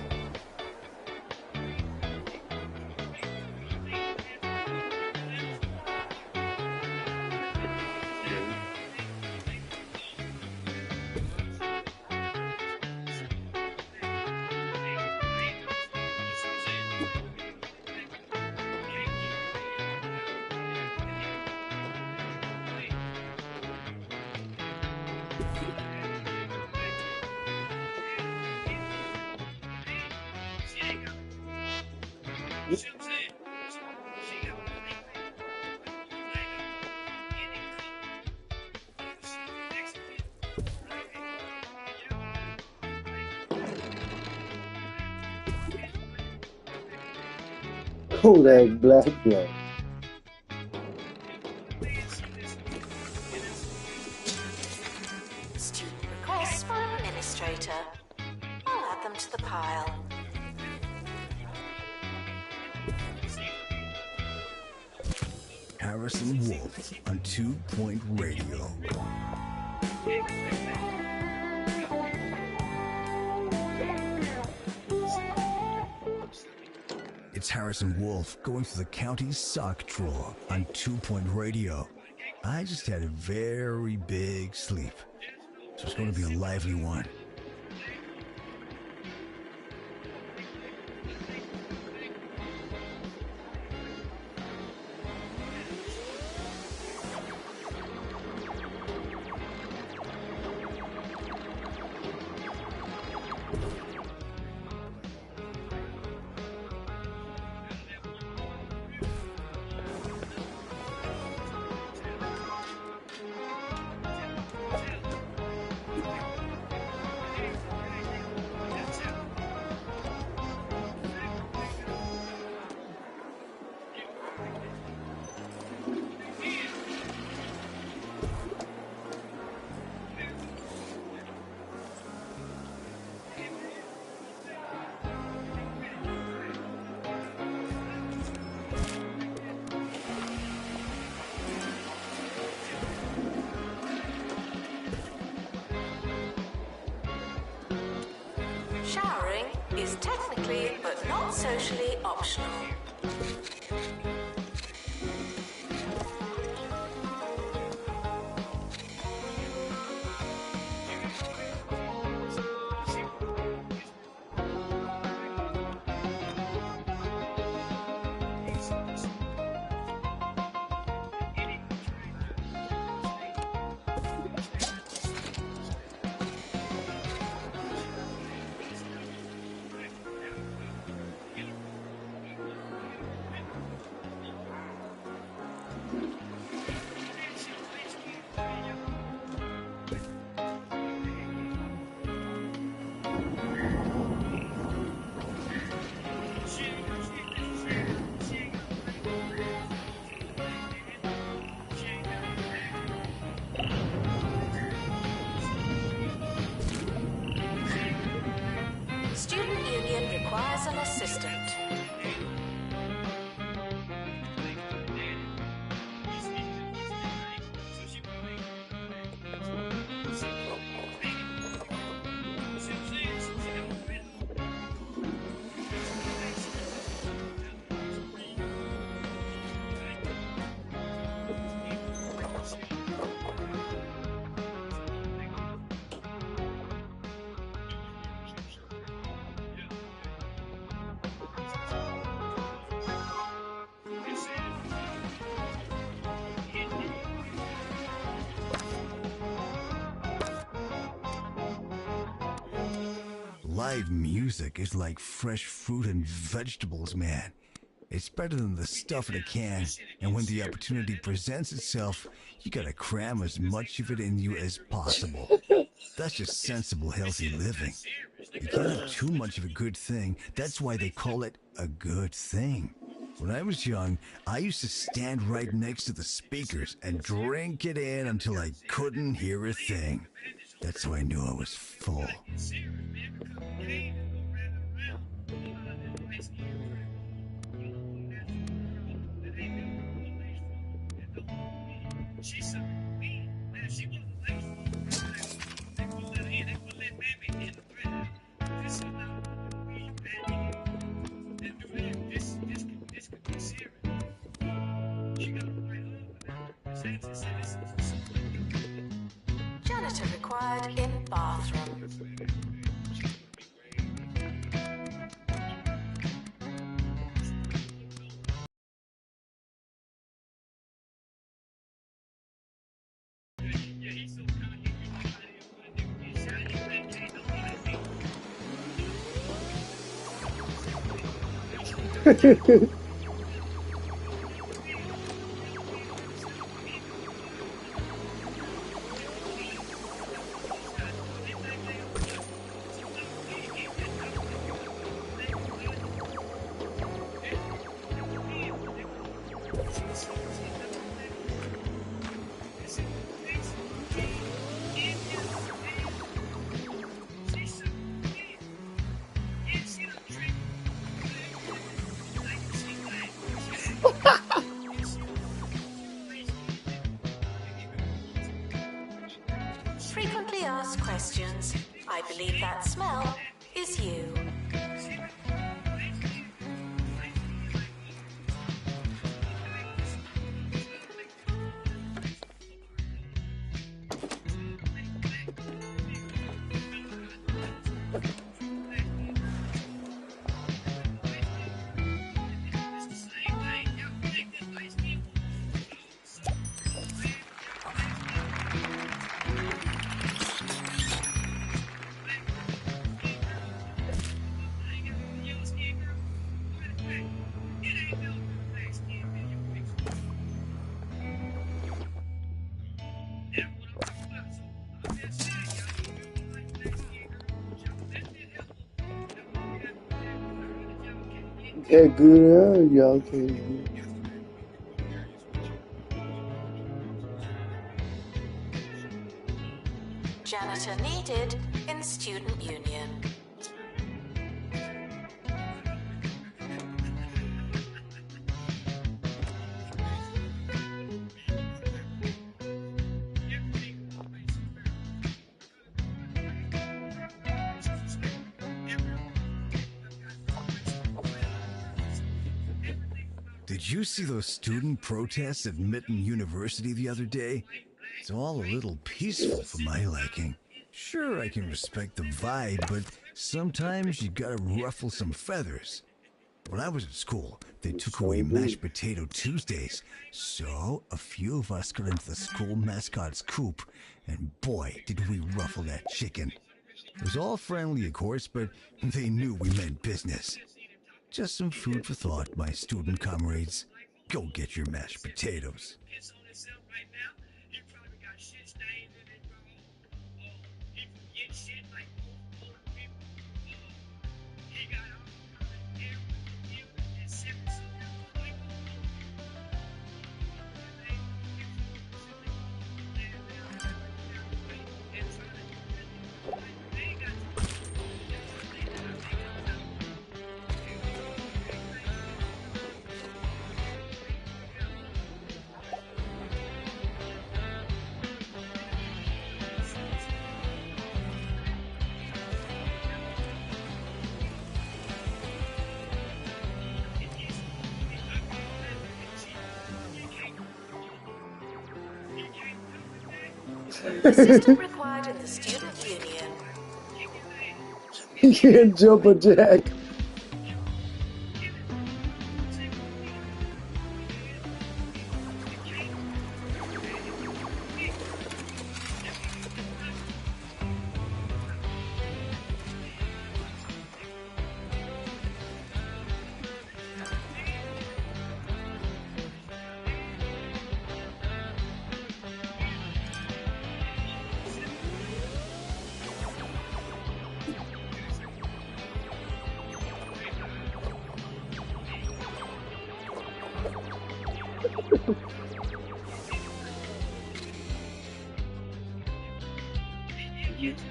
Kodak Black Black. Student requests for administrator. I'll add them to the pile. Harrison Wolf on 2 Point Radio. It's Harrison Wolf going through the county sock drawer on 2 Point Radio. I just had a very big sleep, so it's going to be a lively one. Showering is technically but not socially optional. Live music is like fresh fruit and vegetables, man. It's better than the stuff in a can, and when the opportunity presents itself, you gotta cram as much of it in you as possible. That's just sensible, healthy living. You can't have too much of a good thing. That's why they call it a good thing. When I was young, I used to stand right next to the speakers and drink it in until I couldn't hear a thing. That's how I knew I was full. Janitor required in bathroom. Frequently asked questions. I believe that smell is you. That good, y'all can't. Janitor needed in student union. Did you see those student protests at Mitten University the other day? It's all a little peaceful for my liking. Sure, I can respect the vibe, but sometimes you gotta ruffle some feathers. When I was at school, they took away mashed potato Tuesdays, so a few of us got into the school mascot's coop, and boy, did we ruffle that chicken. It was all friendly, of course, but they knew we meant business. Just some food for thought, my student comrades. Go get your mashed potatoes. Assistant required in the student union. You can't jump a jack.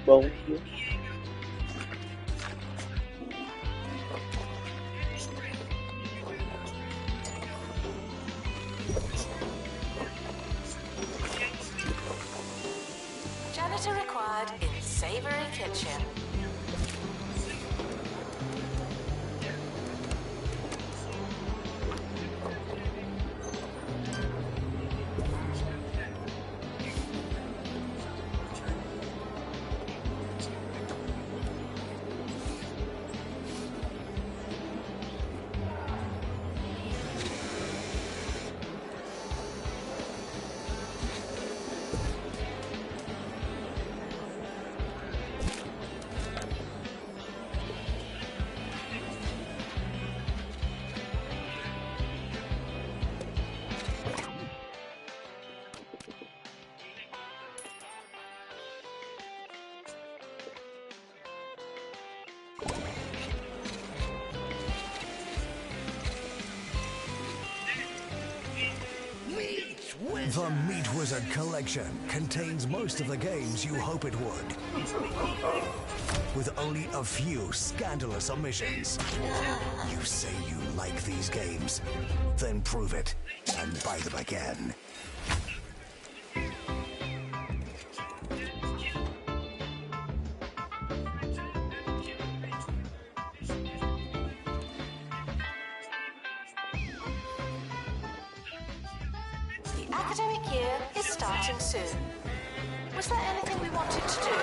Bone. Janitor required in Savory Kitchen. The Meat Wizard Collection contains most of the games you hope it would, with only a few scandalous omissions. You say you like these games, then prove it and buy them again. The academic year is starting soon. Was there anything we wanted to do?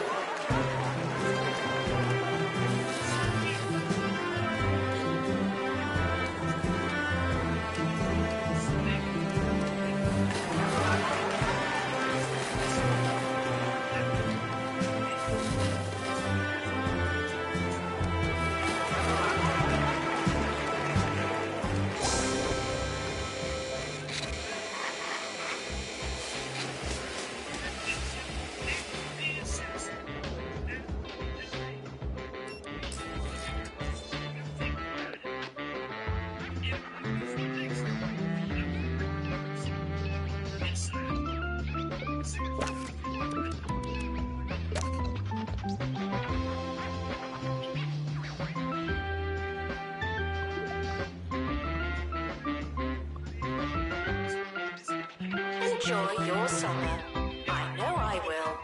Enjoy your summer. I know I will.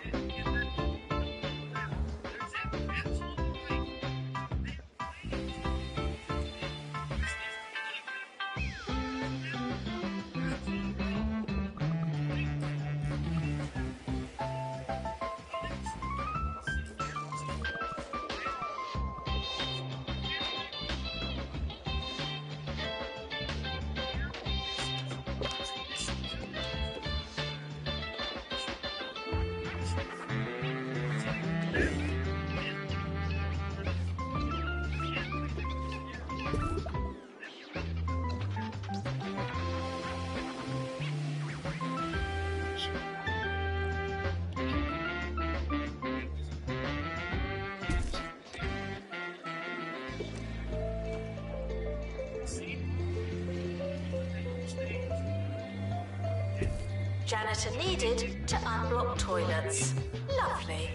Janitor needed to unblock toilets. Lovely.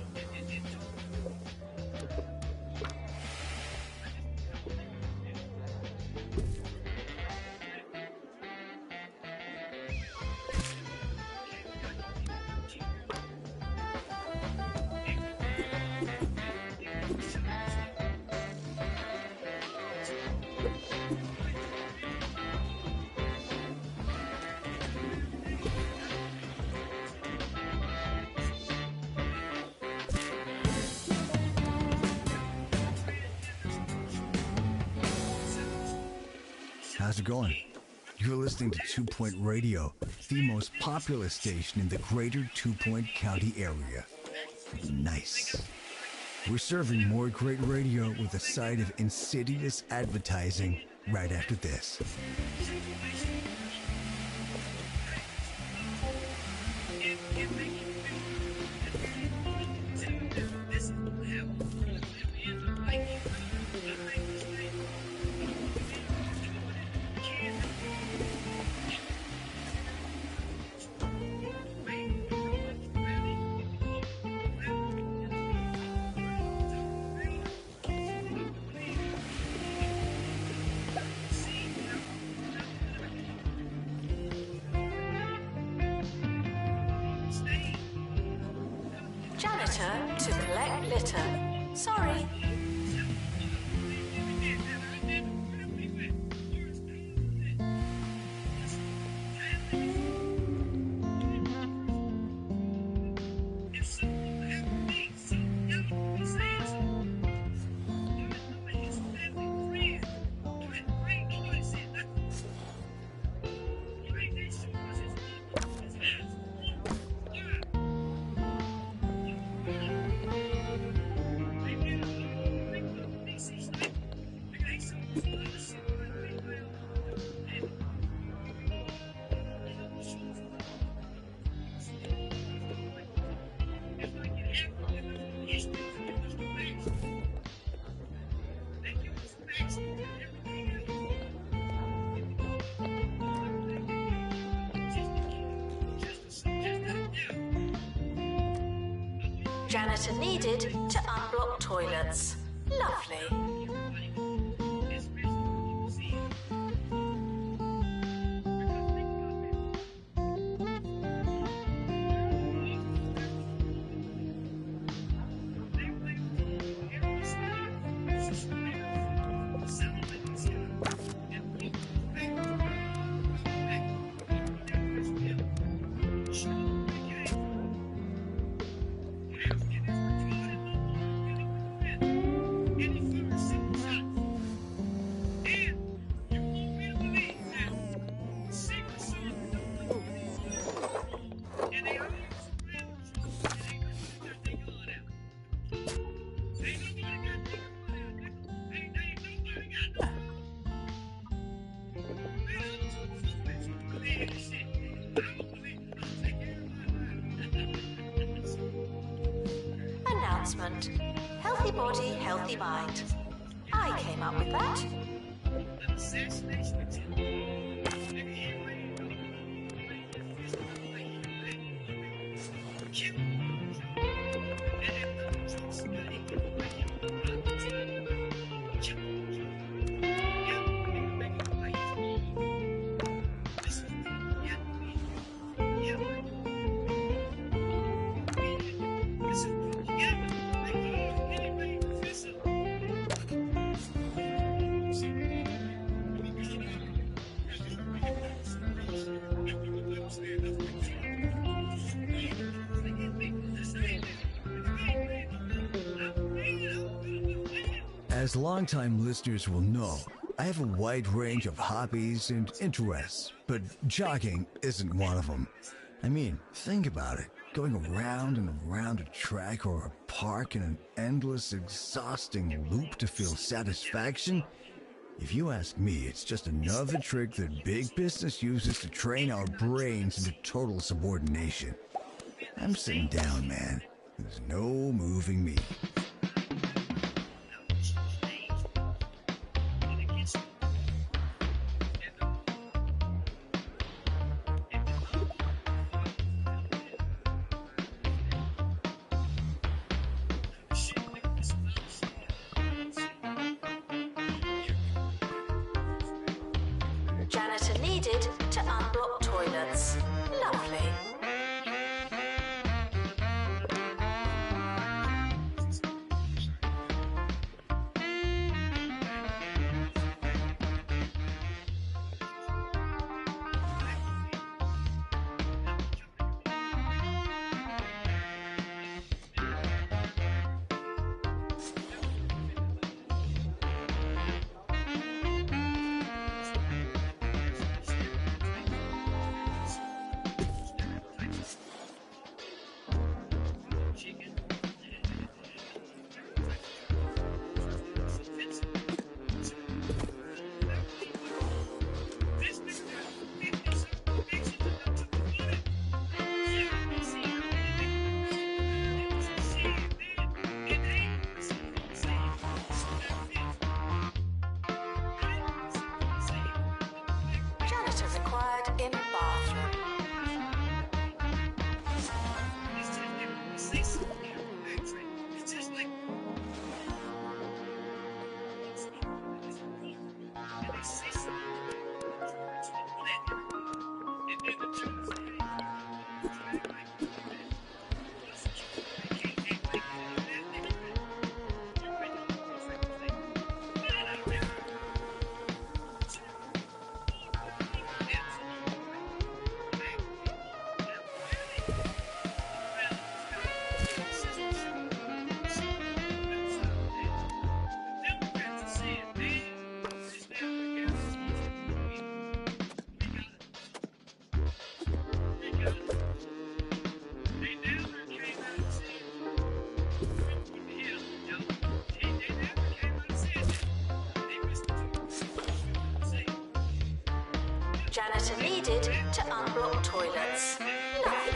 How's it going? You're listening to 2 Point Radio, the most popular station in the greater 2 Point County area. Nice. We're serving more great radio with a side of insidious advertising right after this. Janitor to collect litter. Sorry. Janitor needed to unblock toilets. Lovely. Announcement. Healthy body, healthy mind. I came up with that. As longtime listeners will know, I have a wide range of hobbies and interests, but jogging isn't one of them. I mean, think about it. Going around and around a track or a park in an endless, exhausting loop to feel satisfaction? If you ask me, it's just another trick that big business uses to train our brains into total subordination. I'm sitting down, man. There's no moving me. Janitor needed to unblock toilets. Lovely. Janitor needed to unblock toilets. Lovely.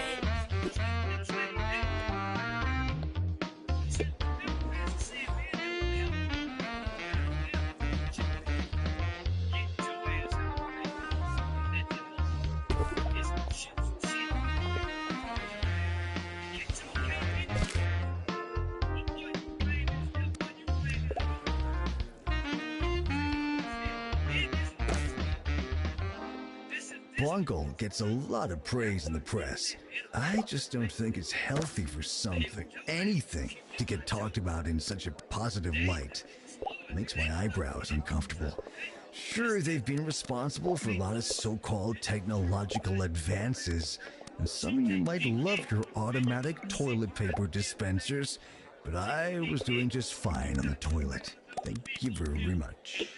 Bungle gets a lot of praise in the press. I just don't think it's healthy for anything, to get talked about in such a positive light. It makes my eyebrows uncomfortable. Sure, they've been responsible for a lot of so-called technological advances, and some of you might love your automatic toilet paper dispensers, but I was doing just fine on the toilet. Thank you very much.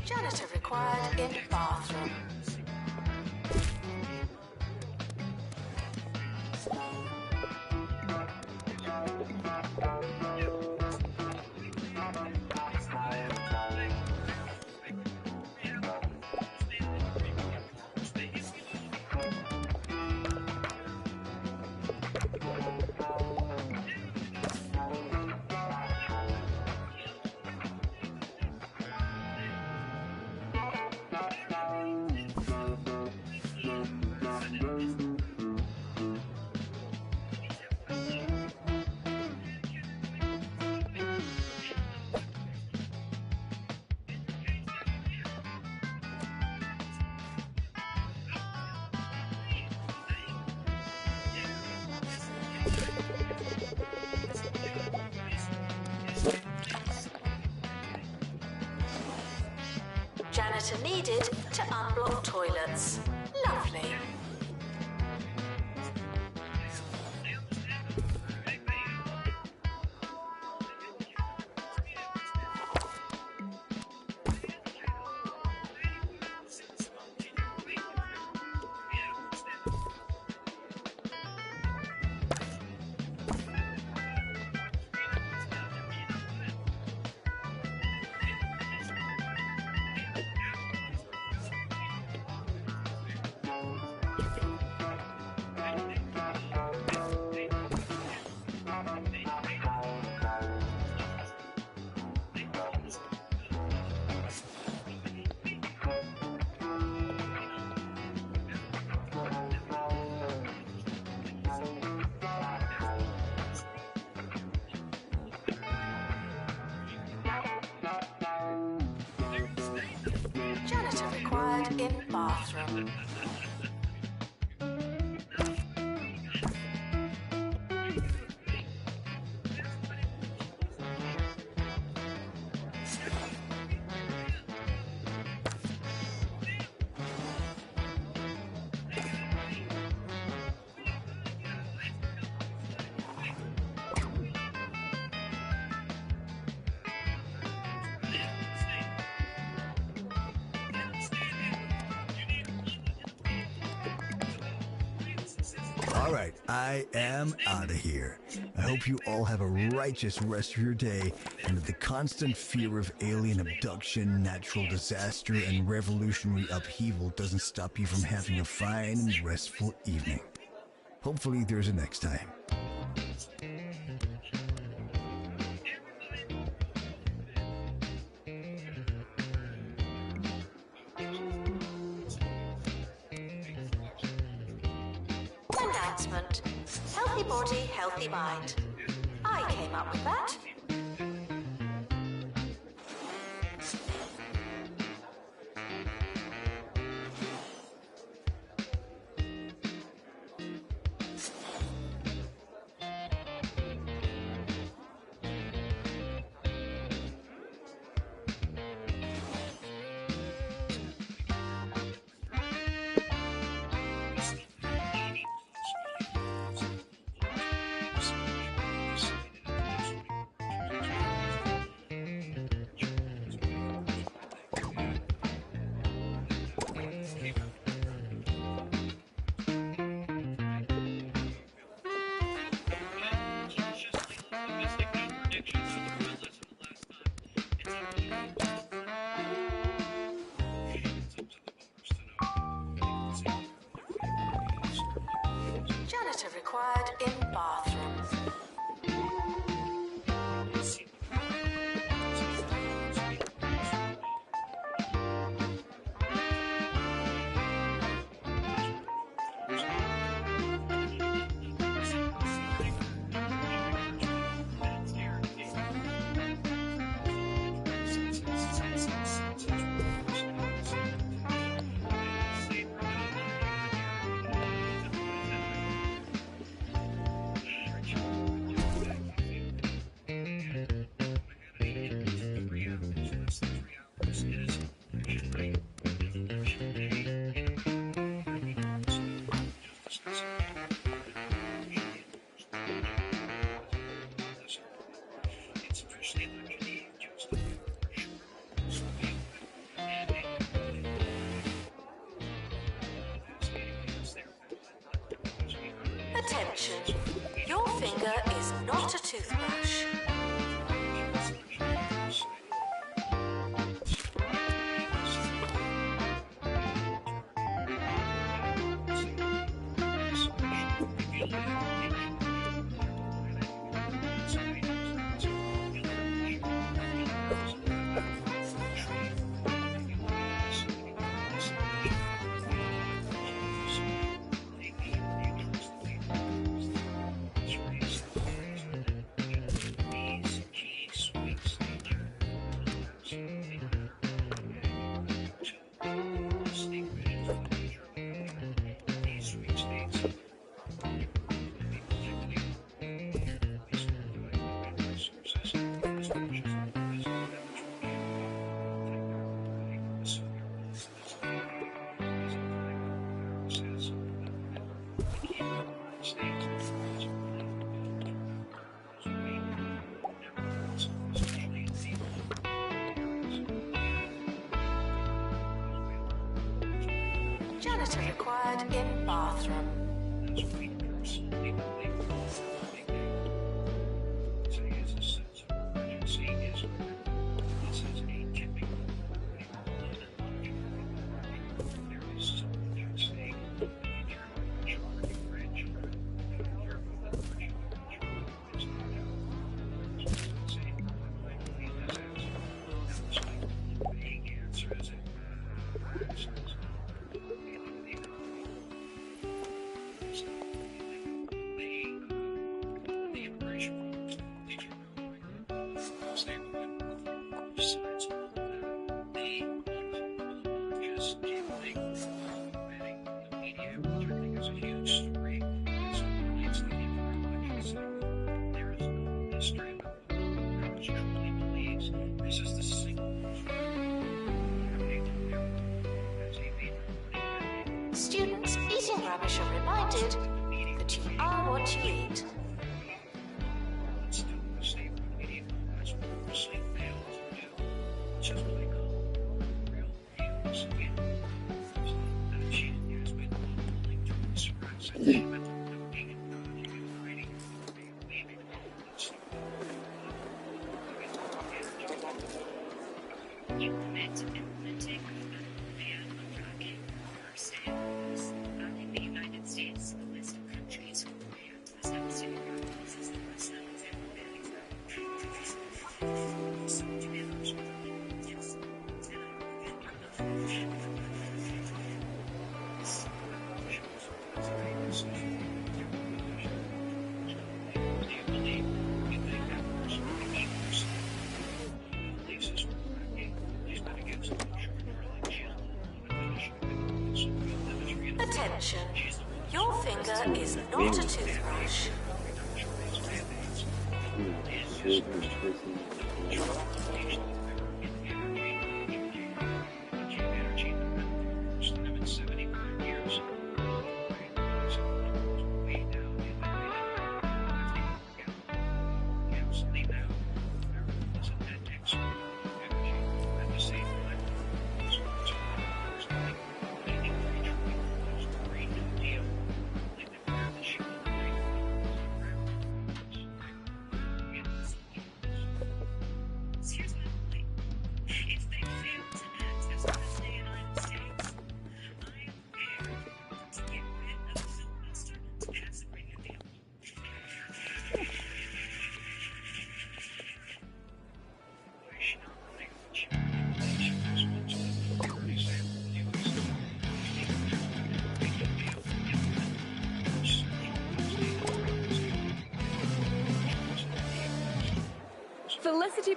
Janitor required in bathroom. Janitor needed to unblock toilets. Lovely. Janitor required in bathroom. All right, I am out of here. I hope you all have a righteous rest of your day, and that the constant fear of alien abduction, natural disaster, and revolutionary upheaval doesn't stop you from having a fine and restful evening. Hopefully there's a next time. Announcement. Healthy body, healthy mind. I came up with that. bathroom. Attention, your finger is not a toothbrush. Janitor required in bathroom. Students eating rubbish are reminded that you are what you eat. Implementing a ban on fracking or sales in the United States. The list of countries who banned this devastating practice is the list of example banning Attention, your finger is not a toothbrush.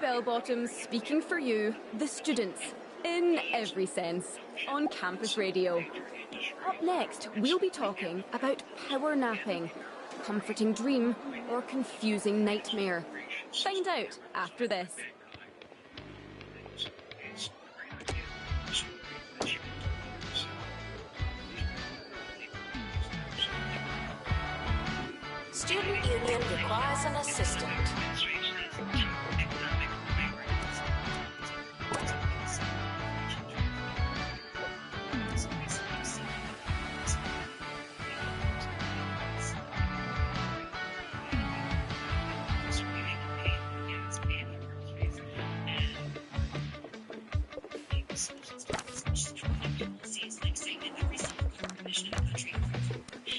Bell-Bottoms speaking for you, the students, in every sense, on campus radio. Up next, we'll be talking about power napping, comforting dream or confusing nightmare. Find out after this. Student Union requires an assistant.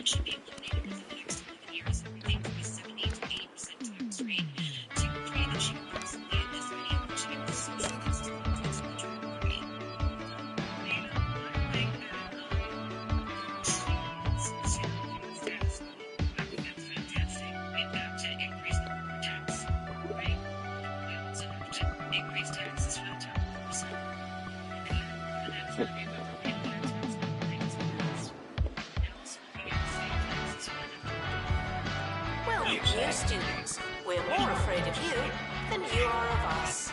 Should be eliminated within the next 11 years. Everything to be 70 to 80% tax rate. To create a cheap constantly in this many opportunities. Social institutions which are free. That's fantastic. We've got to increase the corporate tax, right? We also have to increase taxes for the top 1%. And that's not even Well, new students, we're more afraid of you than you are of us.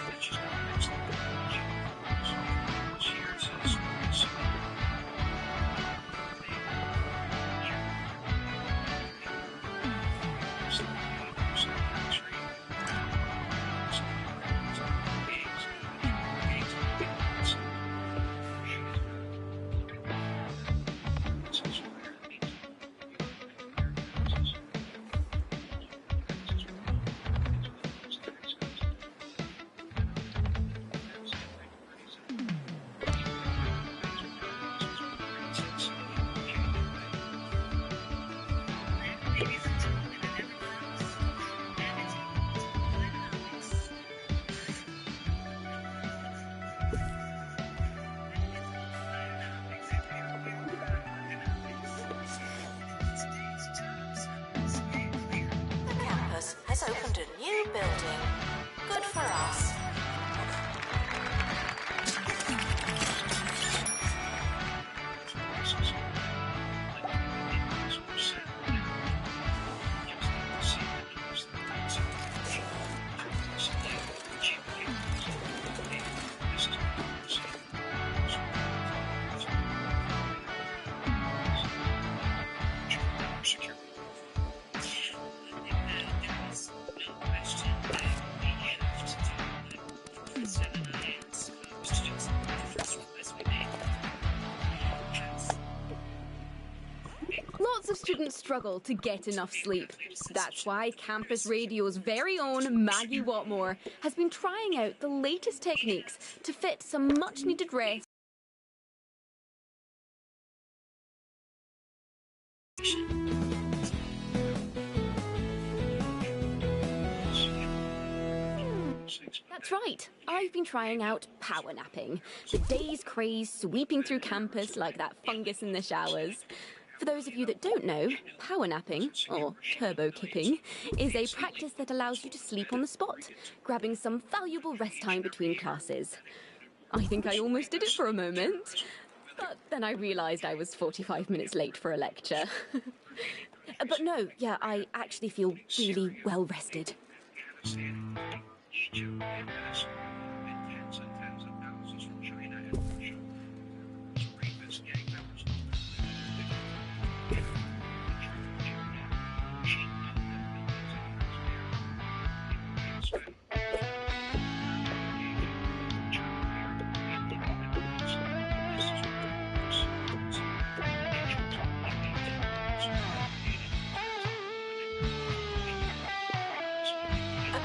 Has opened a new building. Good for us. Lots of students struggle to get enough sleep. That's why Campus Radio's very own Maggie Watmore has been trying out the latest techniques to fit some much-needed rest. That's right, I've been trying out power napping, the day's craze sweeping through campus like that fungus in the showers. For those of you that don't know, power napping, or turbo kipping, is a practice that allows you to sleep on the spot, grabbing some valuable rest time between classes. I think I almost did it for a moment, but then I realised I was 45 minutes late for a lecture. But no, yeah, I actually feel really well rested.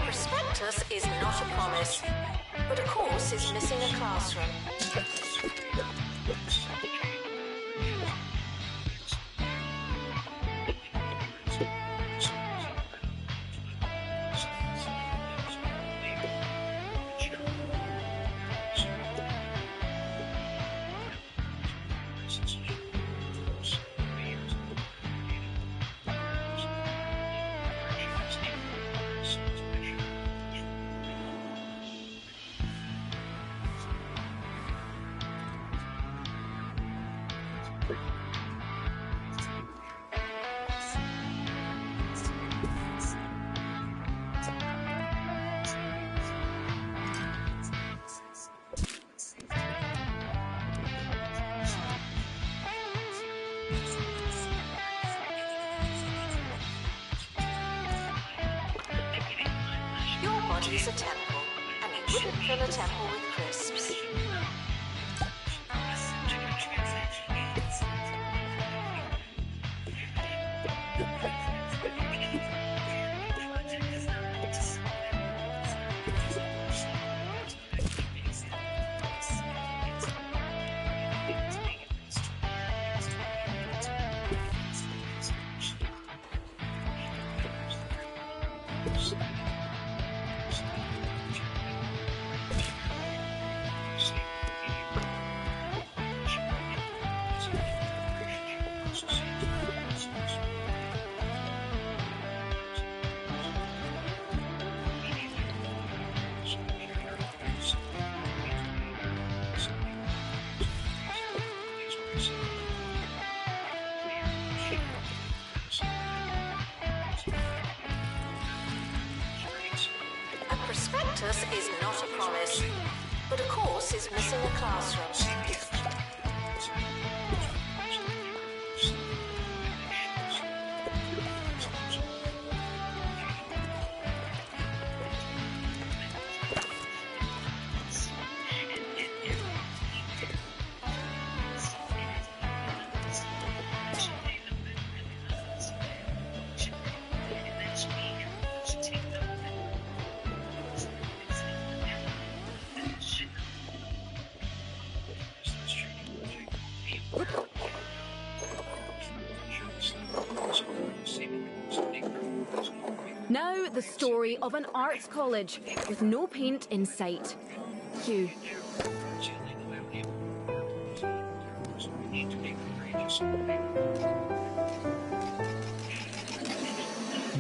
Prospectus is not a promise, but a course is missing a classroom. is a temple, and you wouldn't fill a temple with crisps. A prospectus is not a promise, but a course is missing a classroom. Now, the story of an arts college with no paint in sight. Cue.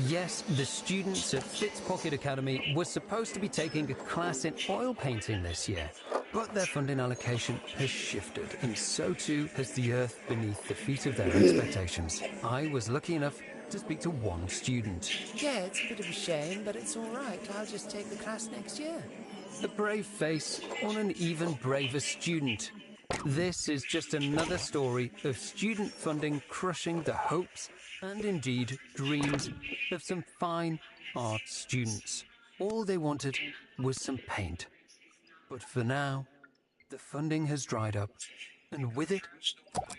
Yes, the students at Fitzpocket Academy were supposed to be taking a class in oil painting this year, but their funding allocation has shifted, and so too has the earth beneath the feet of their expectations. I was lucky enough to speak to one student. Yeah, it's a bit of a shame, but it's all right. I'll just take the class next year. A brave face on an even braver student. This is just another story of student funding crushing the hopes and indeed dreams of some fine art students. All they wanted was some paint. But for now, the funding has dried up, and with it,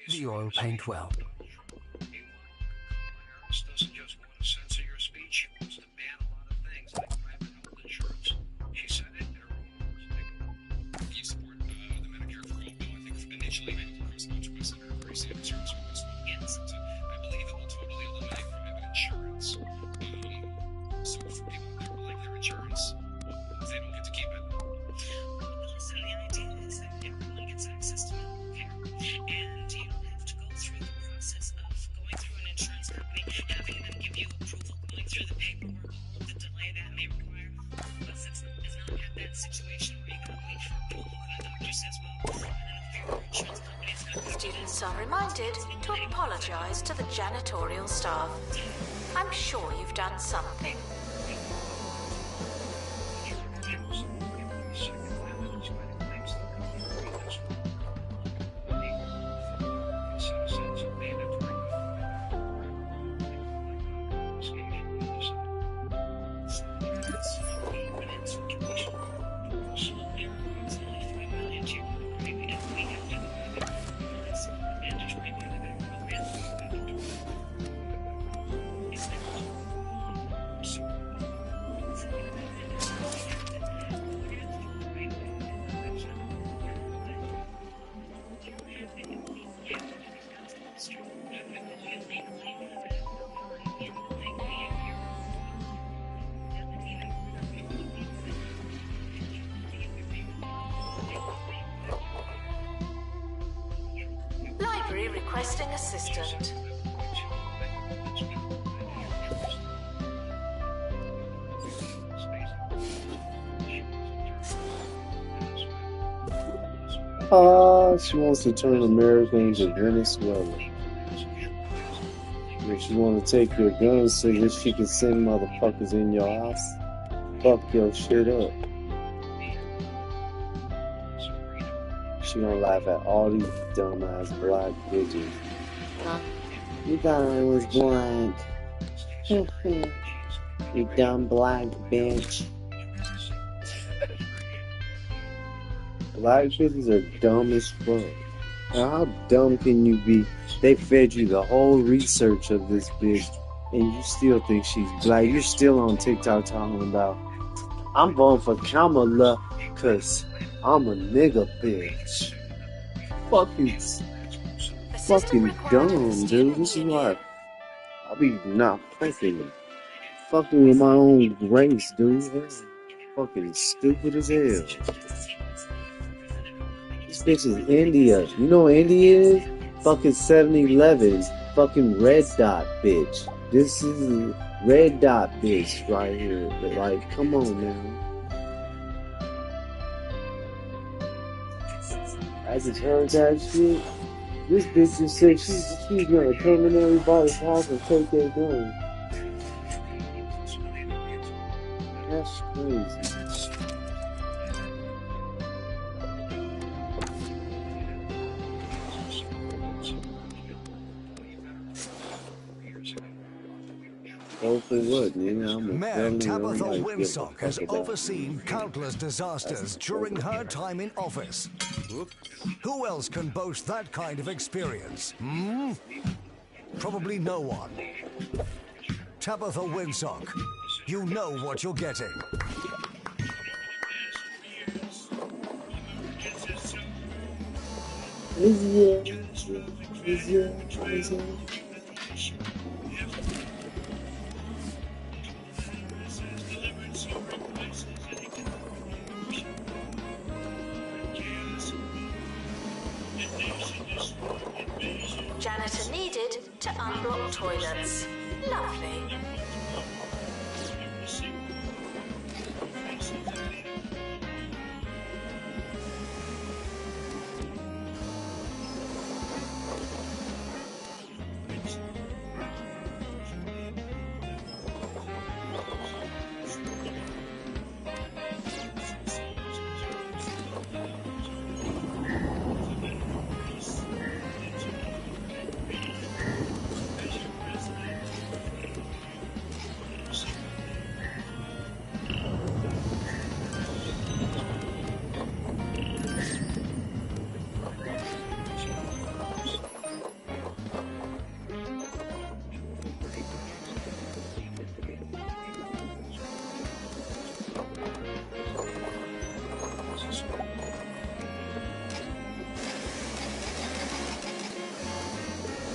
the oil paint well. Doesn't just want to censor your speech, she wants to ban a lot of things like private health insurance. She said it in her own words. Do you support the Medicare for All bill? I think initially maybe because the President or very sad insurance was against it. I believe it will totally eliminate private insurance. So for people that like their insurance, they don't get to keep it. So the idea is that everyone gets access to medical care, and you don't have to go through the process of going through an insurance company, having them give you approval, going through the paperwork, all of the delay that may require. Wessex does not have that situation where you can wait for approval and the doctor says, well, I don't know if your insurance company is going to Students are reminded to apologize to the janitorial staff. I'm sure you've done something. Library requesting assistant. She wants to turn America into Venezuela. If she want to take your guns so that she can send motherfuckers in your house, fuck your shit up. She gonna laugh at all these dumbass black bitches. You thought I was black. You dumb black bitch. Black bitches are dumb as fuck. Now, how dumb can you be? They fed you the whole research of this bitch, and you still think she's black. You're still on TikTok talking about, I'm voting for Kamala because I'm a nigga bitch. Fucking dumb, dude. This is why I be not fucking with my own race, dude. That's fucking stupid as hell. This bitch is India. You know what India is? Fucking 7-Eleven. Fucking red dot bitch. This is red dot bitch right here. But like, come on now. I just heard that shit. This bitch just said she's gonna come in everybody's house and take their gun. That's crazy. Hopefully what, nigga? I'm a Mayor felon. Tabitha I'm like, Winsock has overseen countless disasters during her time in office. Who else can boast that kind of experience? Probably no one. Tabitha Winsock, you know what you're getting. Janitor needed to unblock toilets. Lovely.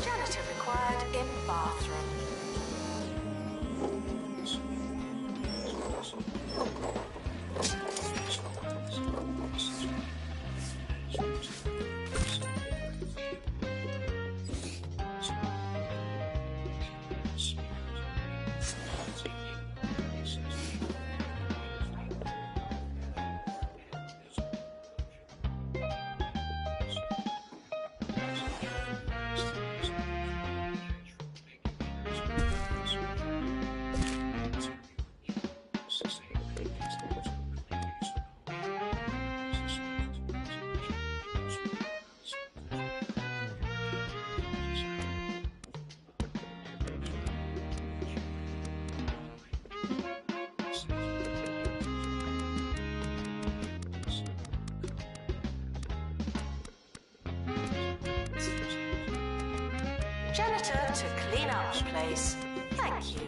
Janitor required in bathroom. Janitor to clean up the place. Thank you.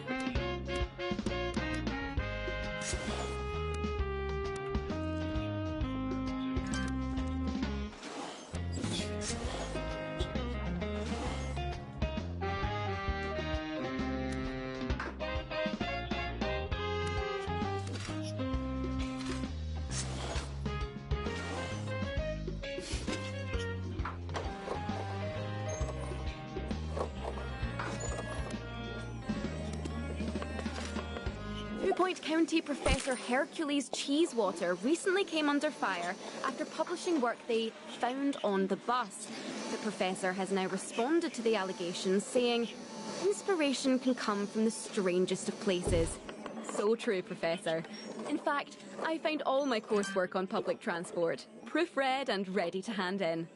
Point County Professor Hercules Cheesewater recently came under fire after publishing work they found on the bus. The professor has now responded to the allegations, saying, "Inspiration can come from the strangest of places." So true, Professor. In fact, I found all my coursework on public transport, proofread and ready to hand in.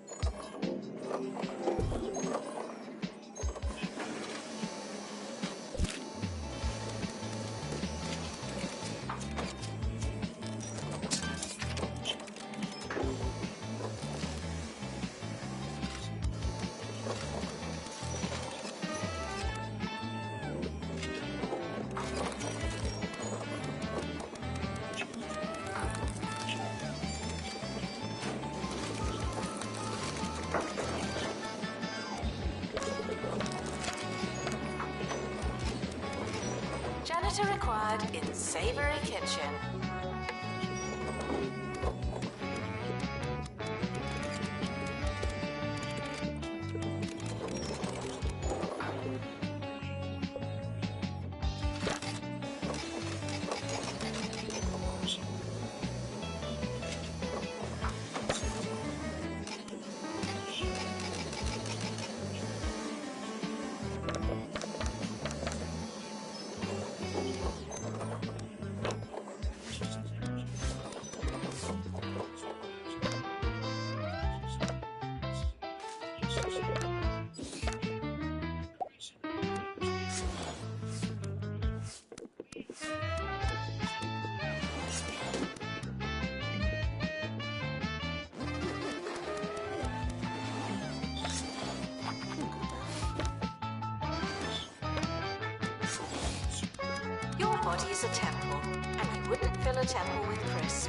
delivered in Savory Kitchen. Your body is a temple, and you wouldn't fill a temple with crisps.